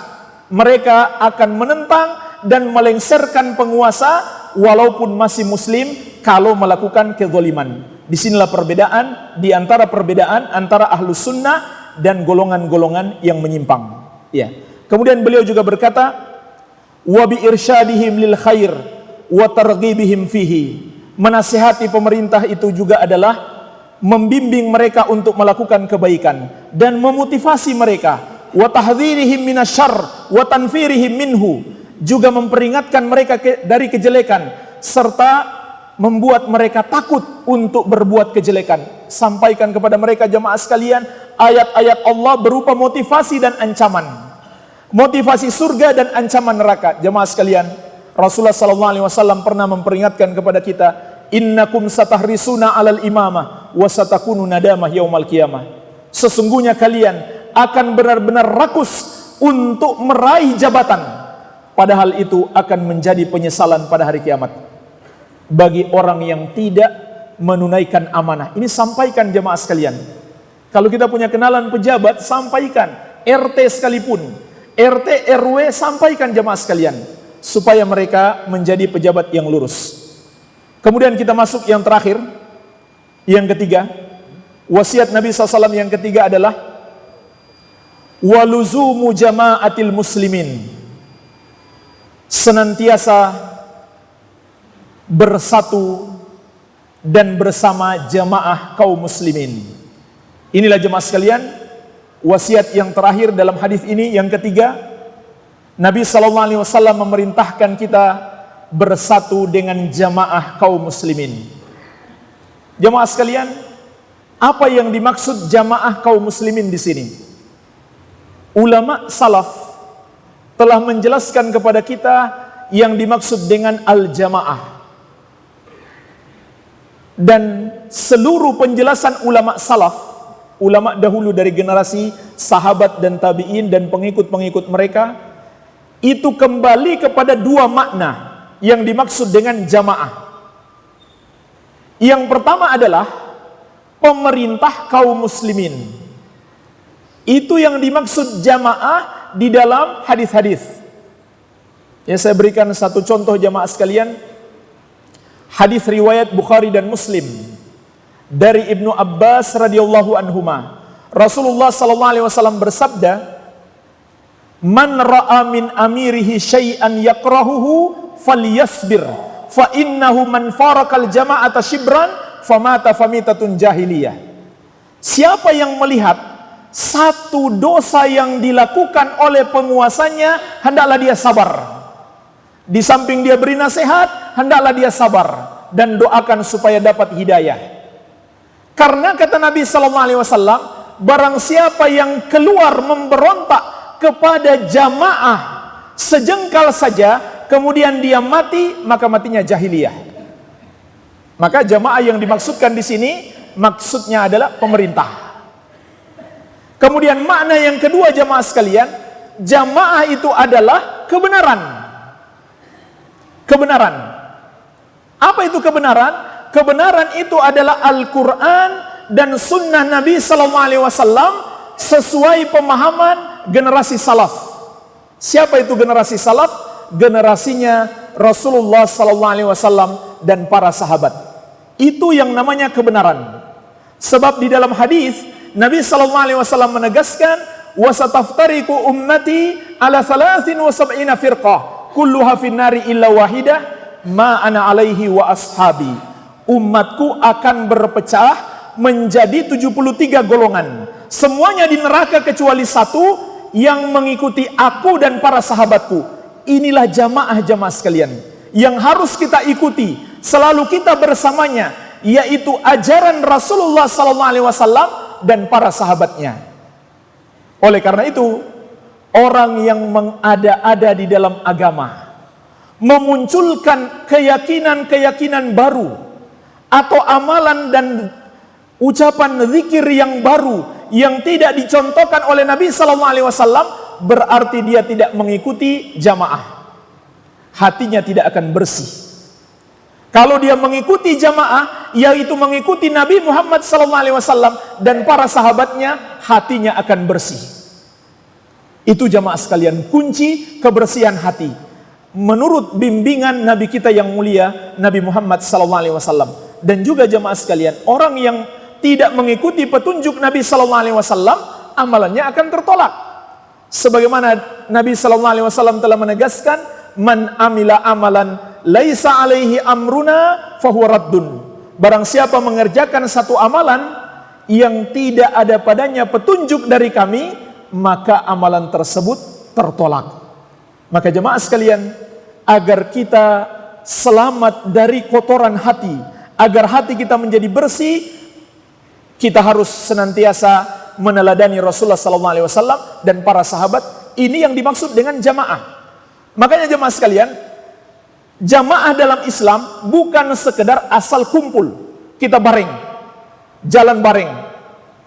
Mereka akan menentang dan melengsarkan penguasa walaupun masih muslim kalau melakukan kezaliman. Disinilah perbedaan di antara perbedaan antara ahlus sunnah dan golongan-golongan yang menyimpang. Ya. Kemudian beliau juga berkata, wa bi irsyadihim lil khair wa targhibihim fihi. Menasihati pemerintah itu juga adalah membimbing mereka untuk melakukan kebaikan dan memotivasi mereka, wa tahdhirihim minasyarr wa tanfirihim minhu, juga memperingatkan mereka dari kejelekan serta membuat mereka takut untuk berbuat kejelekan. Sampaikan kepada mereka jamaah sekalian ayat-ayat Allah berupa motivasi dan ancaman. Motivasi surga dan ancaman neraka. Jamaah sekalian, Rasulullah SAW pernah memperingatkan kepada kita, innakum satahrisuna alal imamah wa satakunu nadamah yaumal qiyamah. Sesungguhnya kalian akan benar-benar rakus untuk meraih jabatan, padahal itu akan menjadi penyesalan pada hari kiamat bagi orang yang tidak menunaikan amanah. Ini sampaikan jemaah sekalian. Kalau kita punya kenalan pejabat, sampaikan. RT sekalipun, RT RW, sampaikan jemaah sekalian supaya mereka menjadi pejabat yang lurus. Kemudian kita masuk yang terakhir, yang ketiga. Wasiat Nabi SAW yang ketiga adalah waluzumu jama'atil muslimin. Senantiasa bersatu dan bersama jamaah kaum muslimin. Inilah jemaah sekalian, wasiat yang terakhir dalam hadis ini yang ketiga. Nabi SAW memerintahkan kita bersatu dengan jamaah kaum muslimin. Jemaah sekalian, apa yang dimaksud jamaah kaum muslimin di sini? Ulama salaf telah menjelaskan kepada kita yang dimaksud dengan al-jamaah. Dan seluruh penjelasan ulama salaf, ulama dahulu dari generasi sahabat dan tabi'in dan pengikut-pengikut mereka, itu kembali kepada dua makna yang dimaksud dengan jamaah. Yang pertama adalah pemerintah kaum muslimin. Itu yang dimaksud jamaah di dalam hadis-hadis. Ya, saya berikan satu contoh jamaah sekalian. Hadis riwayat Bukhari dan Muslim dari Ibnu Abbas radhiyallahu anhuma. Rasulullah sallallahu alaihi wasallam bersabda, "Man ra'a min amirihi syai'an yakrahuhu falyasbir, fa innahu man farakal jama'ata shibran famata famitatun jahiliyah." Siapa yang melihat satu dosa yang dilakukan oleh penguasanya, hendaklah dia sabar. Di samping dia beri nasihat, hendaklah dia sabar dan doakan supaya dapat hidayah. Karena kata Nabi SAW, barang siapa yang keluar memberontak kepada jamaah sejengkal saja, kemudian dia mati, maka matinya jahiliyah. Maka jamaah yang dimaksudkan di sini maksudnya adalah pemerintah. Kemudian makna yang kedua jamaah sekalian, jamaah itu adalah kebenaran. Kebenaran. Apa itu kebenaran? Kebenaran itu adalah Al-Quran dan Sunnah Nabi SAW sesuai pemahaman generasi salaf. Siapa itu generasi salaf? Generasinya Rasulullah SAW dan para sahabat. Itu yang namanya kebenaran. Sebab di dalam hadis Nabi SAW menegaskan, wasataftariku ummati ala 73 firqah kulluha finnari illa wahidah ma ana alaihi wa ashabi. Umatku akan berpecah menjadi 73 golongan. Semuanya di neraka kecuali satu yang mengikuti aku dan para sahabatku. Inilah jamaah-jamaah sekalian yang harus kita ikuti, selalu kita bersamanya, yaitu ajaran Rasulullah SAW dan para sahabatnya. Oleh karena itu, orang yang mengada-ada di dalam agama, memunculkan keyakinan-keyakinan baru atau amalan dan ucapan zikir yang baru yang tidak dicontohkan oleh Nabi SAW, berarti dia tidak mengikuti jamaah. Hatinya tidak akan bersih. Kalau dia mengikuti jamaah, yaitu mengikuti Nabi Muhammad SAW dan para sahabatnya, hatinya akan bersih. Itu jamaah sekalian, kunci kebersihan hati. Menurut bimbingan Nabi kita yang mulia, Nabi Muhammad SAW. Dan juga jamaah sekalian, orang yang tidak mengikuti petunjuk Nabi SAW, amalannya akan tertolak. Sebagaimana Nabi SAW telah menegaskan, man amila amalan laisa alaihi amruna fahuwa raddun. Barang siapa mengerjakan satu amalan yang tidak ada padanya petunjuk dari kami, maka amalan tersebut tertolak. Maka jemaah sekalian, agar kita selamat dari kotoran hati, agar hati kita menjadi bersih, kita harus senantiasa meneladani Rasulullah SAW dan para sahabat. Ini yang dimaksud dengan jamaah. Makanya jemaah sekalian, jamaah dalam Islam bukan sekedar asal kumpul, kita bareng, jalan bareng,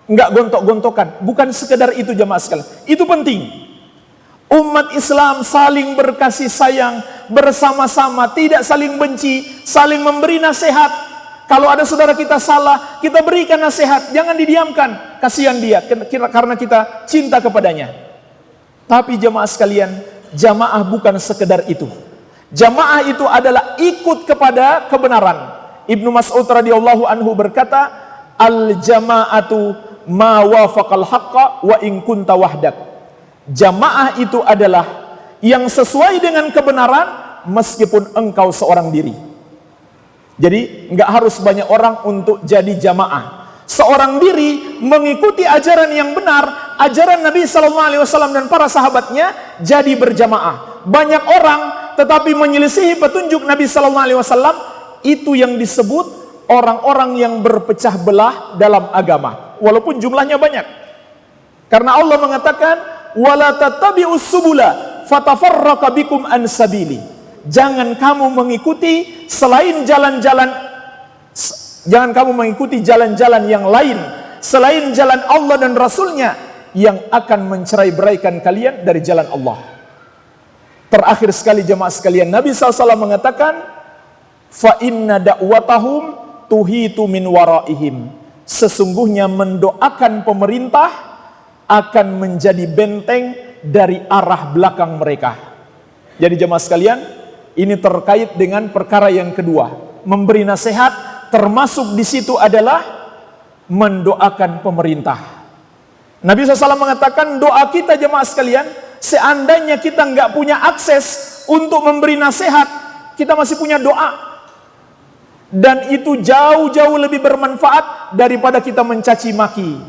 enggak gontok-gontokan, bukan sekedar itu jemaah sekalian. Itu penting. Umat Islam saling berkasih sayang, bersama-sama, tidak saling benci, saling memberi nasihat. Kalau ada saudara kita salah, kita berikan nasihat, jangan didiamkan, kasihan dia karena kita cinta kepadanya. Tapi jemaah sekalian, jamaah bukan sekedar itu. Jamaah itu adalah ikut kepada kebenaran. Ibnu Mas'ud radhiyallahu anhu berkata, al-jama'atu ma wafaqal haqqa wa in kunta wahdak. Jamaah itu adalah yang sesuai dengan kebenaran meskipun engkau seorang diri. Jadi nggak harus banyak orang untuk jadi jamaah. Seorang diri mengikuti ajaran yang benar, ajaran Nabi SAW dan para sahabatnya, jadi berjamaah. Banyak orang tetapi menyelisihi petunjuk Nabi SAW, itu yang disebut orang-orang yang berpecah belah dalam agama, walaupun jumlahnya banyak. Karena Allah mengatakan, wala tattabi'us subula fatafarraqa bikum an sabili. Jangan kamu mengikuti jangan kamu mengikuti jalan-jalan yang lain selain jalan Allah dan Rasulnya, yang akan mencerai-beraikan kalian dari jalan Allah. Terakhir sekali jemaah sekalian, Nabi SAW mengatakan, fa inna da'watahum tuhitu min waraihim. Sesungguhnya mendoakan pemerintah akan menjadi benteng dari arah belakang mereka. Jadi jemaah sekalian, ini terkait dengan perkara yang kedua, memberi nasihat, termasuk di situ adalah mendoakan pemerintah. Nabi SAW mengatakan, doa kita jemaah sekalian, seandainya kita nggak punya akses untuk memberi nasihat, kita masih punya doa. Dan itu jauh-jauh lebih bermanfaat daripada kita mencaci maki,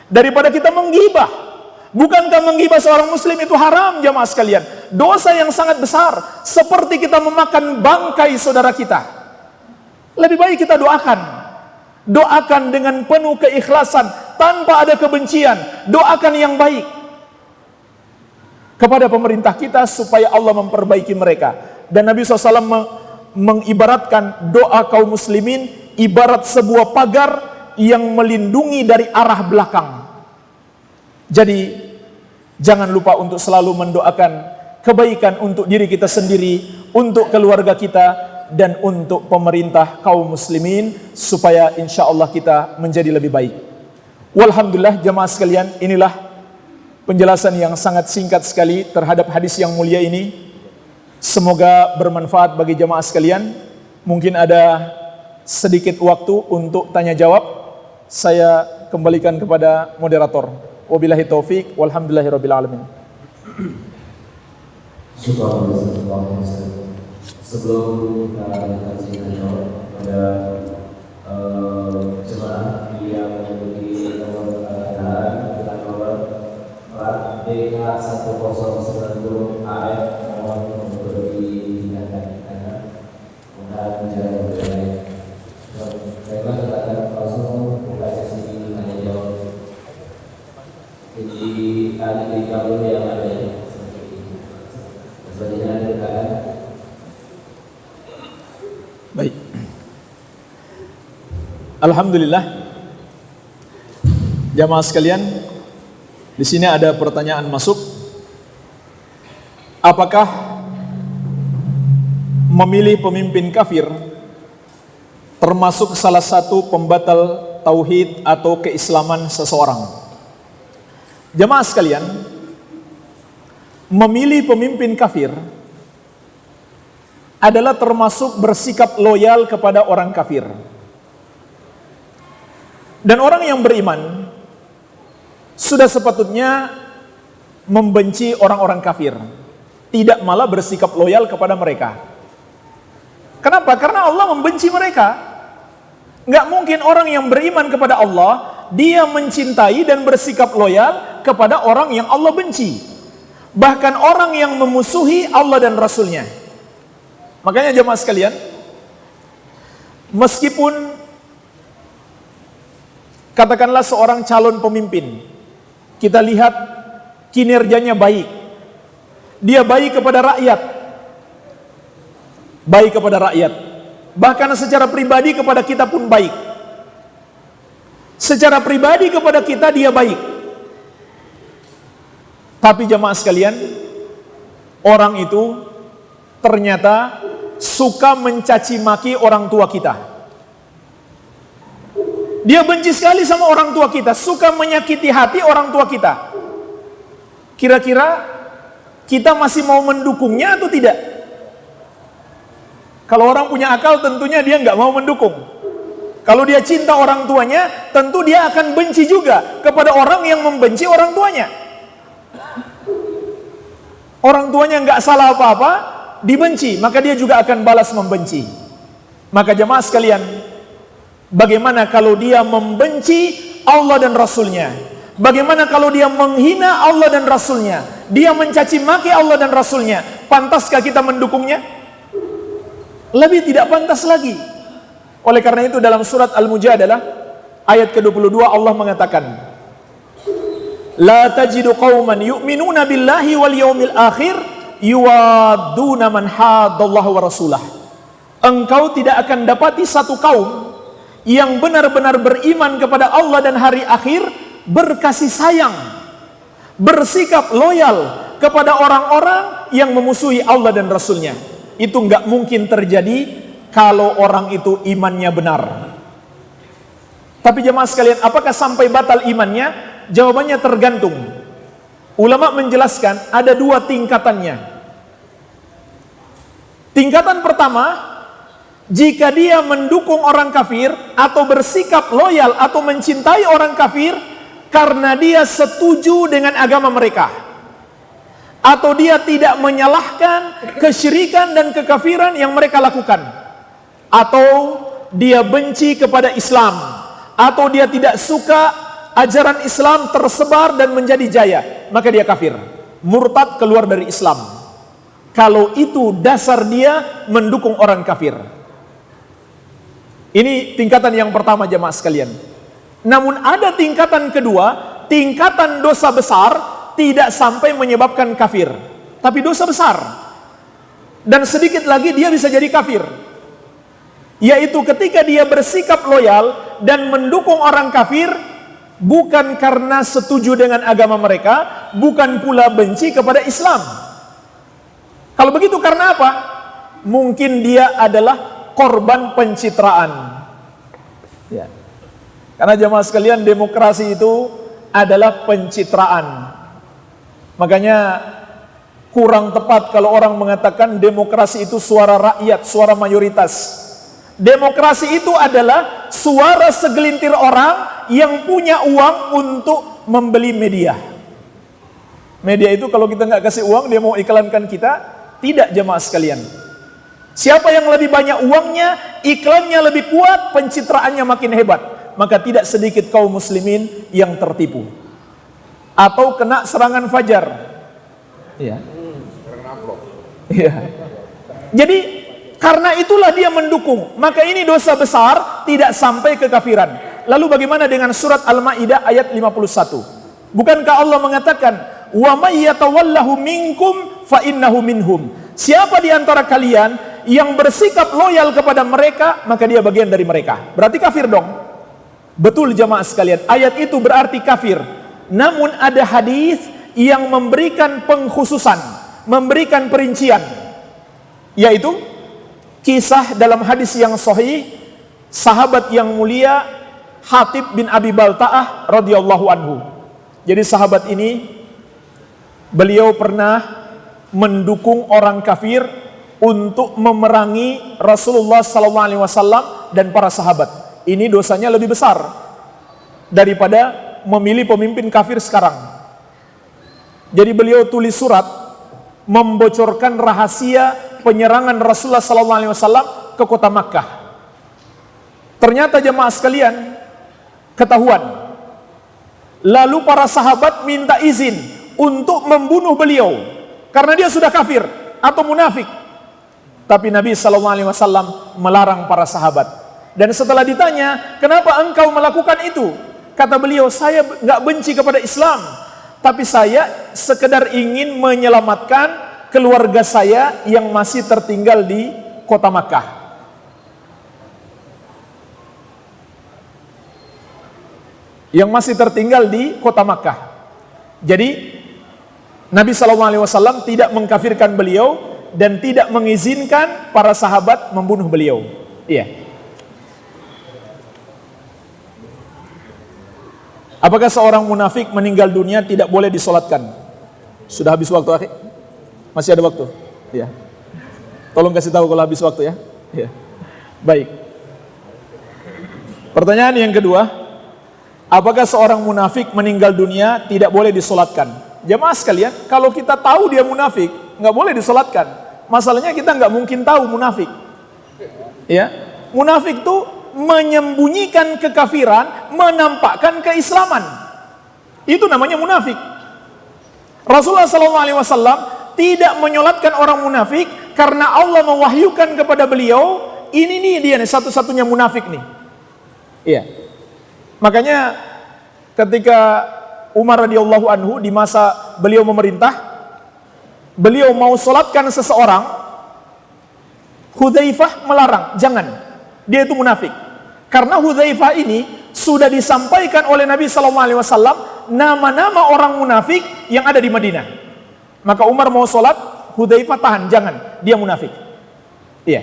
daripada kita menggibah. Bukankah menggibah seorang muslim itu haram jemaah sekalian? Dosa yang sangat besar, seperti kita memakan bangkai saudara kita. Lebih baik kita doakan. Doakan dengan penuh keikhlasan, tanpa ada kebencian. Doakan yang baik kepada pemerintah kita supaya Allah memperbaiki mereka. Dan Nabi SAW mengibaratkan doa kaum muslimin ibarat sebuah pagar yang melindungi dari arah belakang. Jadi jangan lupa untuk selalu mendoakan kebaikan untuk diri kita sendiri, untuk keluarga kita, dan untuk pemerintah kaum muslimin, supaya insya Allah kita menjadi lebih baik. Walhamdulillah jamaah sekalian, inilah penjelasan yang sangat singkat sekali terhadap hadis yang mulia ini. Semoga bermanfaat bagi jamaah sekalian. Mungkin ada sedikit waktu untuk tanya jawab. Saya kembalikan kepada moderator. Wabillahi taufik, walhamdulillahirabbil alamin. Sebelum kita lanjutkan jawab pada jemaah yang memiliki nomor kendaraan dengan nomor plat DK1090 AF, mohon untuk diingatkan karena menjaga budaya. Baiklah, kita akan langsung buka sesi tanya jawab. Jadi di kabel yang ada sepertinya ada. Baik. Alhamdulillah. Jamaah sekalian, di sini ada pertanyaan masuk. Apakah memilih pemimpin kafir termasuk salah satu pembatal tauhid atau keislaman seseorang? Jamaah sekalian, memilih pemimpin kafir adalah termasuk bersikap loyal kepada orang kafir. Dan orang yang beriman sudah sepatutnya membenci orang-orang kafir, tidak malah bersikap loyal kepada mereka. Kenapa? Karena Allah membenci mereka. Nggak mungkin orang yang beriman kepada Allah, dia mencintai dan bersikap loyal kepada orang yang Allah benci. Bahkan orang yang memusuhi Allah dan Rasulnya. Makanya jemaah sekalian, meskipun katakanlah seorang calon pemimpin, kita lihat kinerjanya baik, dia baik kepada rakyat, bahkan secara pribadi kepada kita pun baik. Secara pribadi kepada kita dia baik. Tapi jemaah sekalian, orang itu ternyata suka mencaci maki orang tua kita. Dia benci sekali sama orang tua kita, suka menyakiti hati orang tua kita. Kira-kira kita masih mau mendukungnya atau tidak? Kalau orang punya akal tentunya dia nggak mau mendukung. Kalau dia cinta orang tuanya, tentu dia akan benci juga kepada orang yang membenci orang tuanya. Orang tuanya nggak salah apa-apa, dibenci, maka dia juga akan balas membenci. Maka jemaah sekalian, bagaimana kalau dia membenci Allah dan Rasulnya? Bagaimana kalau dia menghina Allah dan Rasulnya? Dia mencaci maki Allah dan Rasulnya? Pantaskah kita mendukungnya? Lebih tidak pantas lagi. Oleh karena itu dalam surat Al-Mujadalah ayat ke-22 Allah mengatakan, La tajidu qauman yu'minuna billahi wal yawmil akhir yuwadduna man haddallaha wa rasulah. Engkau tidak akan dapati satu kaum yang benar-benar beriman kepada Allah dan hari akhir, berkasih sayang, bersikap loyal kepada orang-orang yang memusuhi Allah dan Rasulnya. Itu nggak mungkin terjadi kalau orang itu imannya benar. Tapi jemaah sekalian, apakah sampai batal imannya? Jawabannya tergantung. Ulama menjelaskan ada dua tingkatannya. Tingkatan pertama, jika dia mendukung orang kafir atau bersikap loyal atau mencintai orang kafir karena dia setuju dengan agama mereka, atau dia tidak menyalahkan kesyirikan dan kekafiran yang mereka lakukan, atau dia benci kepada Islam, atau dia tidak suka ajaran Islam tersebar dan menjadi jaya, maka dia kafir, murtad, keluar dari Islam. Kalau itu dasar dia mendukung orang kafir. Ini tingkatan yang pertama jemaah sekalian. Namun ada tingkatan kedua, tingkatan dosa besar tidak sampai menyebabkan kafir, tapi dosa besar. Dan sedikit lagi dia bisa jadi kafir. Yaitu ketika dia bersikap loyal dan mendukung orang kafir bukan karena setuju dengan agama mereka, bukan pula benci kepada Islam. Kalau begitu karena apa? Mungkin dia adalah korban pencitraan. Ya. Karena jemaah sekalian, demokrasi itu adalah pencitraan. Makanya kurang tepat kalau orang mengatakan demokrasi itu suara rakyat, suara mayoritas. Demokrasi itu adalah suara segelintir orang yang punya uang untuk membeli media. Media itu kalau kita nggak kasih uang, dia mau iklankan kita? Tidak jemaah sekalian. Siapa yang lebih banyak uangnya, iklannya lebih kuat, pencitraannya makin hebat. Maka tidak sedikit kaum muslimin yang tertipu atau kena serangan fajar. Iya. Iya. Jadi karena itulah dia mendukung. Maka ini dosa besar, tidak sampai ke kafiran. Lalu bagaimana dengan surat Al-Maidah ayat 51? Bukankah Allah mengatakan, "Wa may yatawallahu minkum fa innahu minhum." Siapa di antara kalian yang bersikap loyal kepada mereka, maka dia bagian dari mereka. Berarti kafir dong. Betul jamaah sekalian, ayat itu berarti kafir. Namun ada hadis yang memberikan pengkhususan, memberikan perincian, yaitu kisah dalam hadis yang sahih sahabat yang mulia Hatib bin Abi Balta'ah radhiyallahu anhu. Jadi sahabat ini beliau pernah mendukung orang kafir untuk memerangi Rasulullah SAW dan para sahabat. Ini dosanya lebih besar daripada memilih pemimpin kafir sekarang. Jadi beliau tulis surat membocorkan rahasia penyerangan Rasulullah SAW ke kota Makkah. Ternyata jemaah sekalian ketahuan. Lalu para sahabat minta izin untuk membunuh beliau karena dia sudah kafir atau munafik. Tapi Nabi SAW melarang para sahabat. Dan setelah ditanya, kenapa engkau melakukan itu? Kata beliau, saya nggak benci kepada Islam, tapi saya sekedar ingin menyelamatkan keluarga saya yang masih tertinggal di kota Makkah. Yang masih tertinggal di kota Makkah. Jadi Nabi SAW tidak mengkafirkan beliau dan tidak mengizinkan para sahabat membunuh beliau. Iya. Apakah seorang munafik meninggal dunia tidak boleh disolatkan? Sudah habis waktu, akhi? Masih ada waktu? Iya. Tolong kasih tahu kalau habis waktu ya. Iya. Baik. Pertanyaan yang kedua, apakah seorang munafik meninggal dunia tidak boleh disolatkan? Jemaah sekalian, kalau kita tahu dia munafik, nggak boleh disolatkan. Masalahnya kita nggak mungkin tahu munafik. Ya, Munafik itu menyembunyikan kekafiran, menampakkan keislaman. Itu namanya munafik. Rasulullah SAW tidak menyolatkan orang munafik karena Allah mewahyukan kepada beliau, ini nih dia nih satu-satunya munafik nih. Iya. Makanya ketika Umar radhiyallahu anhu di masa beliau memerintah, beliau mau solatkan seseorang, Hudzaifah melarang, jangan. Dia itu munafik. Karena Hudzaifah ini sudah disampaikan oleh Nabi SAW nama-nama orang munafik yang ada di Madinah. Maka Umar mau solat, Hudzaifah tahan, jangan, dia munafik. Iya.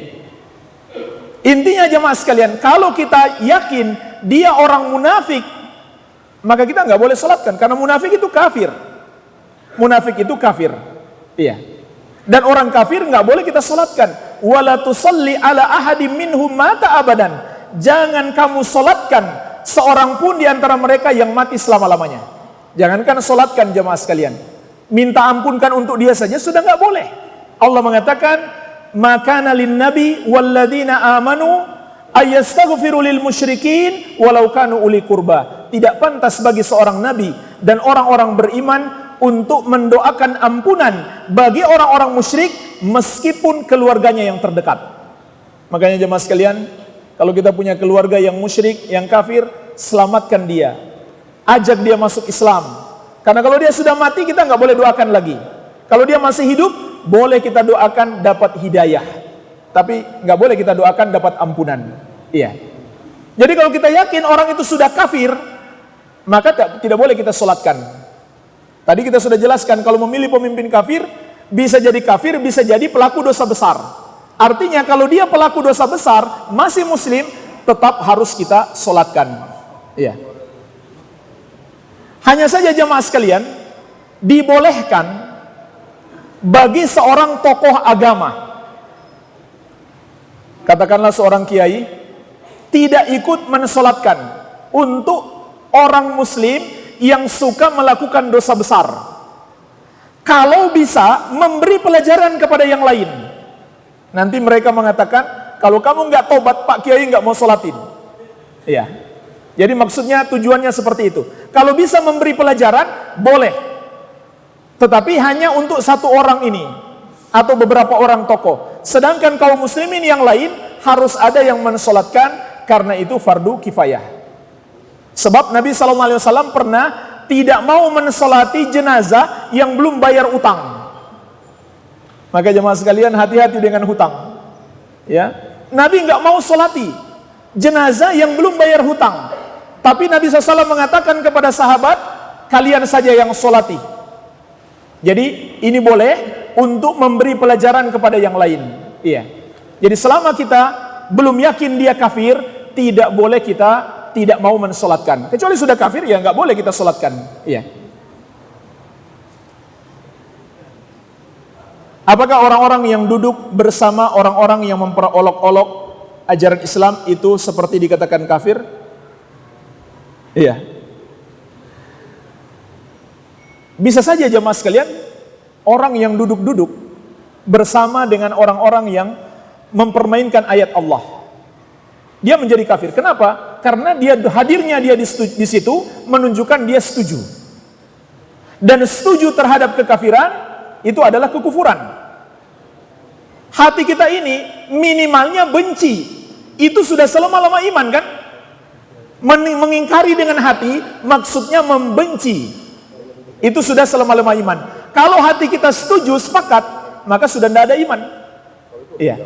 Intinya jemaah sekalian, kalau kita yakin dia orang munafik, maka kita nggak boleh solatkan, karena munafik itu kafir. Munafik itu kafir. Iya. Dan orang kafir nggak boleh kita solatkan. Wala tusalli ala ahadim minhum mata abadan. Jangan kamu solatkan seorang pun di antara mereka yang mati selama-lamanya. Jangankan solatkan jemaah sekalian, minta ampunkan untuk dia saja sudah nggak boleh. Allah mengatakan, makana lin nabi walladzina amanu ayastaghfiru lil musyrikin walau kanu uli qurba. Tidak pantas bagi seorang nabi dan orang-orang beriman untuk mendoakan ampunan bagi orang-orang musyrik meskipun keluarganya yang terdekat. Makanya jemaah sekalian, kalau kita punya keluarga yang musyrik, yang kafir, selamatkan dia, ajak dia masuk Islam. Karena kalau dia sudah mati, kita nggak boleh doakan lagi. Kalau dia masih hidup, boleh kita doakan dapat hidayah, tapi nggak boleh kita doakan dapat ampunan. Iya. Jadi kalau kita yakin orang itu sudah kafir, maka tidak boleh kita solatkan. Tadi kita sudah jelaskan, kalau memilih pemimpin kafir, bisa jadi kafir, bisa jadi pelaku dosa besar. Artinya kalau dia pelaku dosa besar, masih muslim, tetap harus kita solatkan. Iya. Hanya saja jemaah sekalian, dibolehkan bagi seorang tokoh agama, katakanlah seorang kiai, tidak ikut mensolatkan untuk orang muslim yang suka melakukan dosa besar. Kalau bisa memberi pelajaran kepada yang lain. Nanti mereka mengatakan, kalau kamu nggak tobat, Pak Kiai nggak mau sholatin. Iya. Jadi maksudnya tujuannya seperti itu. Kalau bisa memberi pelajaran, boleh. Tetapi hanya untuk satu orang ini atau beberapa orang tokoh. Sedangkan kaum muslimin yang lain harus ada yang mensolatkan, karena itu fardu kifayah. Sebab Nabi SAW pernah tidak mau mensolati jenazah yang belum bayar utang. Maka jemaah sekalian, hati-hati dengan hutang. Ya, Nabi nggak mau solati jenazah yang belum bayar hutang. Tapi Nabi SAW mengatakan kepada sahabat, kalian saja yang solati. Jadi ini boleh untuk memberi pelajaran kepada yang lain. Iya. Jadi selama kita belum yakin dia kafir, tidak boleh kita tidak mau mensolatkan. Kecuali sudah kafir, ya nggak boleh kita solatkan. Iya. Apakah orang-orang yang duduk bersama orang-orang yang memperolok-olok ajaran Islam itu seperti dikatakan kafir? Iya. Bisa saja jemaah sekalian, orang yang duduk-duduk bersama dengan orang-orang yang mempermainkan ayat Allah, dia menjadi kafir. Kenapa? Karena hadirnya dia di situ menunjukkan dia setuju. Dan setuju terhadap kekafiran itu adalah kekufuran. Hati kita ini minimalnya benci. Itu sudah selama-lama iman kan? Mengingkari dengan hati maksudnya membenci. Itu sudah selama-lama iman. Kalau hati kita setuju, sepakat, maka sudah tidak ada iman. Iya.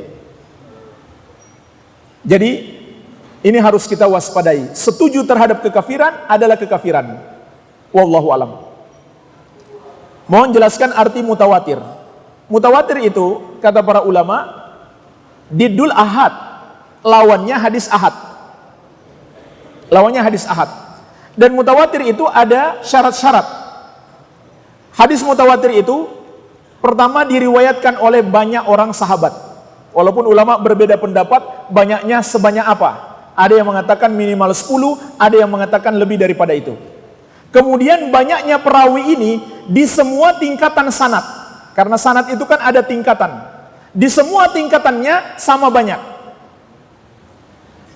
Jadi ini harus kita waspadai. Setuju terhadap kekafiran adalah kekafiran. Wallahu alam. Mohon jelaskan arti mutawatir. Mutawatir itu, kata para ulama, didul ahad, lawannya hadis ahad. Lawannya hadis ahad. Dan mutawatir itu ada syarat-syarat. Hadis mutawatir itu pertama diriwayatkan oleh banyak orang sahabat. Walaupun ulama berbeda pendapat, banyaknya sebanyak apa. Ada yang mengatakan minimal 10, ada yang mengatakan lebih daripada itu. Kemudian banyaknya perawi ini di semua tingkatan sanad. Karena sanad itu kan ada tingkatan. Di semua tingkatannya sama banyak.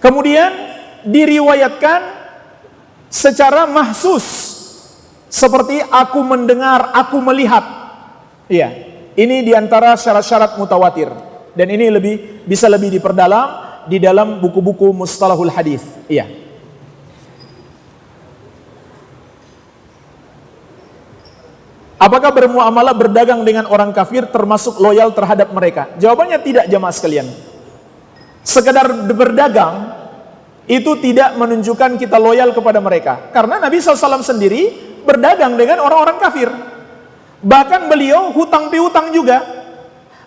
Kemudian diriwayatkan secara mahsus, seperti aku mendengar, aku melihat. Iya, ini diantara syarat-syarat mutawatir, dan ini bisa lebih diperdalam di dalam buku-buku mustalahul hadis. Iya. Apakah bermuamalah berdagang dengan orang kafir termasuk loyal terhadap mereka? Jawabannya tidak, jamaah sekalian. Sekedar berdagang itu tidak menunjukkan kita loyal kepada mereka. Karena Nabi SAW sendiri berdagang dengan orang-orang kafir. Bahkan beliau hutang piutang juga.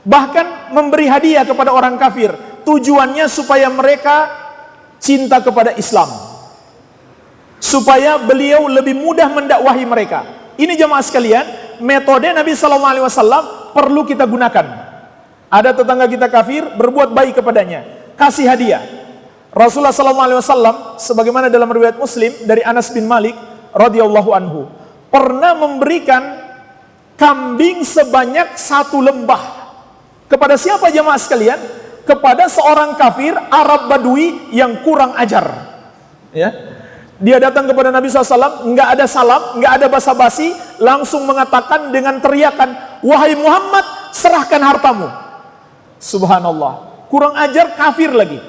Bahkan memberi hadiah kepada orang kafir. Tujuannya supaya mereka cinta kepada Islam. Supaya beliau lebih mudah mendakwahi mereka. Ini jamaah sekalian, metode Nabi SAW perlu kita gunakan. Ada tetangga kita kafir, berbuat baik kepadanya, kasih hadiah. Rasulullah SAW, sebagaimana dalam riwayat Muslim dari Anas bin Malik radhiyallahu anhu, pernah memberikan kambing sebanyak 1 lembah. Kepada siapa jamaah sekalian? Kepada seorang kafir Arab Badui yang kurang ajar. Ya. Dia datang kepada Nabi SAW, nggak ada salam, nggak ada basa-basi, langsung mengatakan dengan teriakan, wahai Muhammad, serahkan hartamu. Subhanallah, kurang ajar, kafir lagi.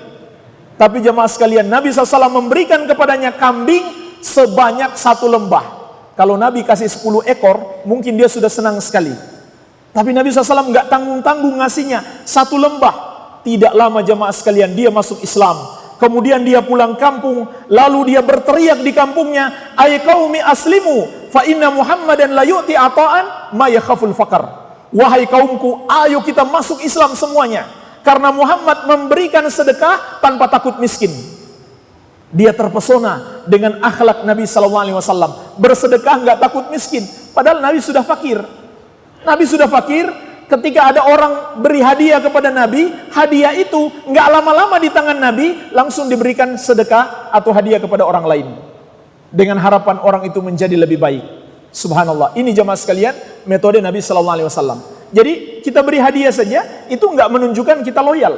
Tapi jemaah sekalian, Nabi SAW memberikan kepadanya kambing sebanyak 1 lembah. Kalau Nabi kasih 10 ekor, mungkin dia sudah senang sekali. Tapi Nabi SAW nggak tanggung-tanggung ngasihnya 1 lembah. Tidak lama jemaah sekalian, dia masuk Islam. Kemudian dia pulang kampung, lalu dia berteriak di kampungnya, ay qaumi aslimu, fa inna Muhammadan la yu'ti ata'an ma yakhaful faqar. Wahai kaumku, ayo kita masuk Islam semuanya, karena Muhammad memberikan sedekah tanpa takut miskin. Dia terpesona dengan akhlak Nabi SAW, bersedekah nggak takut miskin, padahal Nabi sudah fakir. Nabi sudah fakir. Ketika ada orang beri hadiah kepada Nabi, hadiah itu nggak lama-lama di tangan Nabi, langsung diberikan sedekah atau hadiah kepada orang lain, dengan harapan orang itu menjadi lebih baik. Subhanallah, ini jamaah sekalian metode Nabi SAW. Jadi kita beri hadiah saja, itu nggak menunjukkan kita loyal,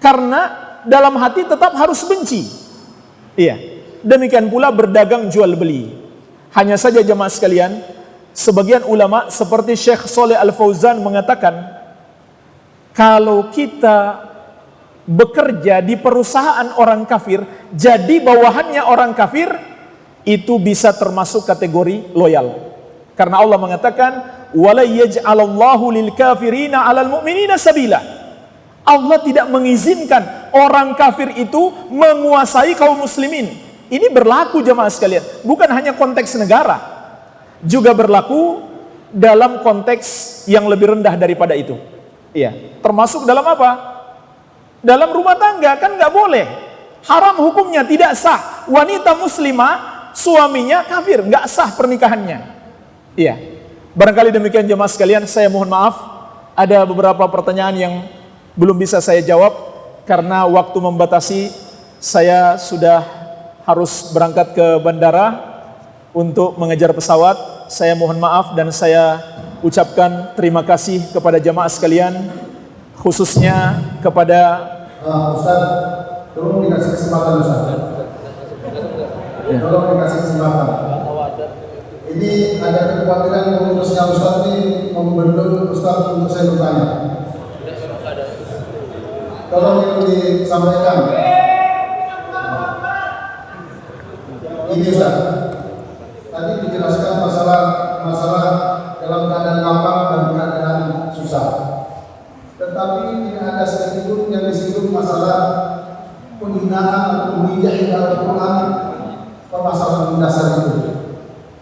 karena dalam hati tetap harus benci. Iya, demikian pula berdagang jual beli. Hanya saja jamaah sekalian, sebagian ulama seperti Syekh Shalih Al-Fauzan mengatakan, kalau kita bekerja di perusahaan orang kafir, jadi bawahannya orang kafir, itu bisa termasuk kategori loyal. Karena Allah mengatakan, wala yaj'alallahu lil kafirina 'alal mu'minina sabila. Allah tidak mengizinkan orang kafir itu menguasai kaum muslimin. Ini berlaku jamaah sekalian, bukan hanya konteks negara, juga berlaku dalam konteks yang lebih rendah daripada itu. Iya, termasuk dalam apa? Dalam rumah tangga kan nggak boleh, haram hukumnya, tidak sah. Wanita muslimah, suaminya kafir, nggak sah pernikahannya. Iya, barangkali demikian jemaah sekalian. Saya mohon maaf, ada beberapa pertanyaan yang belum bisa saya jawab karena waktu membatasi. Saya sudah harus berangkat ke bandara untuk mengejar pesawat. Saya mohon maaf dan saya ucapkan terima kasih kepada jamaah sekalian, khususnya kepada Ustaz, tolong dikasih kesempatan Ustaz. Tolong dikasih kesempatan. Ini ada kekhawatiran pengurusnya Ustaz ini membendung Ustaz untuk saya bertanya. Tolong itu disampaikan. Ini Ustaz, tadi dijelaskan masalah dalam keadaan lapang dan keadaan susah. Tetapi tidak ada sedikitpun yang disebut masalah penghinaan atau pemijah di Al-Quran, permasalahan mendasar itu.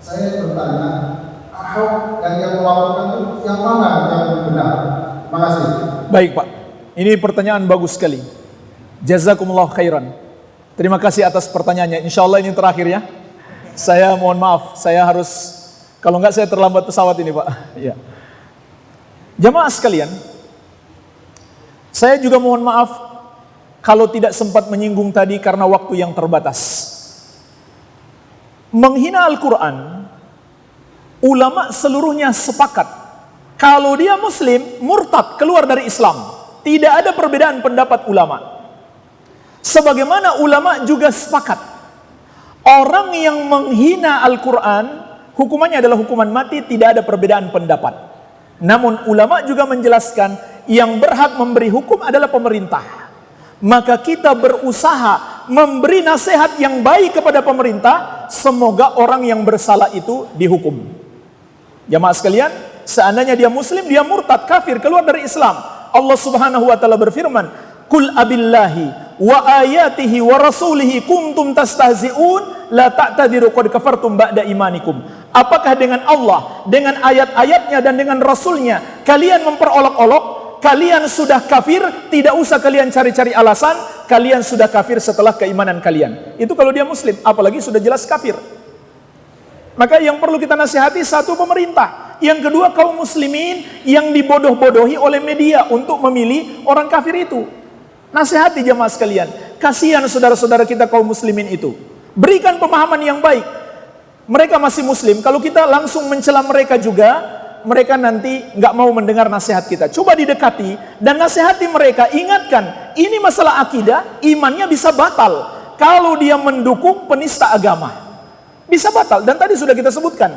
Saya bertanya, Ahok dan yang melaporkan itu yang mana yang benar? Terima kasih. Baik Pak, ini pertanyaan bagus sekali. Jazakumullah khairan. Terima kasih atas pertanyaannya. Insya Allah ini terakhir ya. Saya mohon maaf, saya harus, kalau enggak saya terlambat pesawat ini Pak. Ya. Jamaah sekalian, saya juga mohon maaf kalau tidak sempat menyinggung tadi karena waktu yang terbatas. Menghina Al-Quran, ulama seluruhnya sepakat, kalau dia muslim, murtad, keluar dari Islam. Tidak ada perbedaan pendapat ulama. Sebagaimana ulama juga sepakat, orang yang menghina Al-Quran hukumannya adalah hukuman mati, tidak ada perbedaan pendapat. Namun ulama juga menjelaskan yang berhak memberi hukum adalah pemerintah. Maka kita berusaha memberi nasihat yang baik kepada pemerintah, semoga orang yang bersalah itu dihukum. Jamaah sekalian, seandainya dia muslim, dia murtad, kafir, keluar dari Islam, Allah Subhanahu wa taala berfirman, "Qul abillahi wa ayatihi wa rasulihi kuntum tastahzi'un la ta'tadiru qad kafartum ba'da imanikum." Apakah dengan Allah, dengan ayat-ayatnya dan dengan Rasulnya kalian memperolok-olok? Kalian sudah kafir, tidak usah kalian cari-cari alasan, kalian sudah kafir setelah keimanan kalian. Itu kalau dia muslim, apalagi sudah jelas kafir. Maka yang perlu kita nasihati, satu, pemerintah. Yang kedua, kaum muslimin yang dibodoh-bodohi oleh media untuk memilih orang kafir itu. Nasihati jamaah sekalian, kasihan saudara-saudara kita kaum muslimin itu. Berikan pemahaman yang baik. Mereka masih muslim, kalau kita langsung mencela mereka juga, mereka nanti nggak mau mendengar nasihat kita. Coba didekati dan nasihati mereka, ingatkan, ini masalah akidah, imannya bisa batal kalau dia mendukung penista agama. Bisa batal, dan tadi sudah kita sebutkan.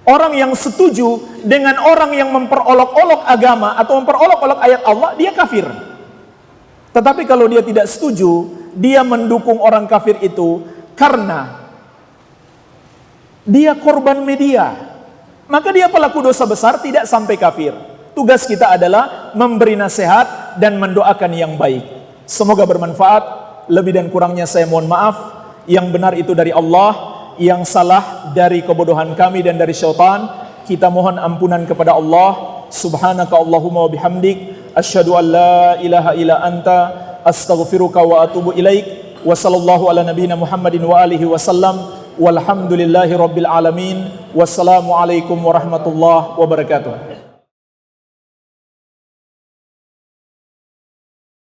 Orang yang setuju dengan orang yang memperolok-olok agama atau memperolok-olok ayat Allah, dia kafir. Tetapi kalau dia tidak setuju, dia mendukung orang kafir itu karena dia korban media, maka dia pelaku dosa besar, tidak sampai kafir. Tugas kita adalah memberi nasihat dan mendoakan yang baik. Semoga bermanfaat. Lebih dan kurangnya saya mohon maaf. Yang benar itu dari Allah, yang salah dari kebodohan kami dan dari syaitan. Kita mohon ampunan kepada Allah. Subhanaka Allahumma wa bihamdik, asyhadu an la ilaha illa anta, astaghfiruka wa atubu ilaik. Wa sallallahu ala nabiyyina Muhammadin wa alihi wasallam. Walhamdulillahi rabbil alamin. Wassalamualaikum warahmatullahi wabarakatuh.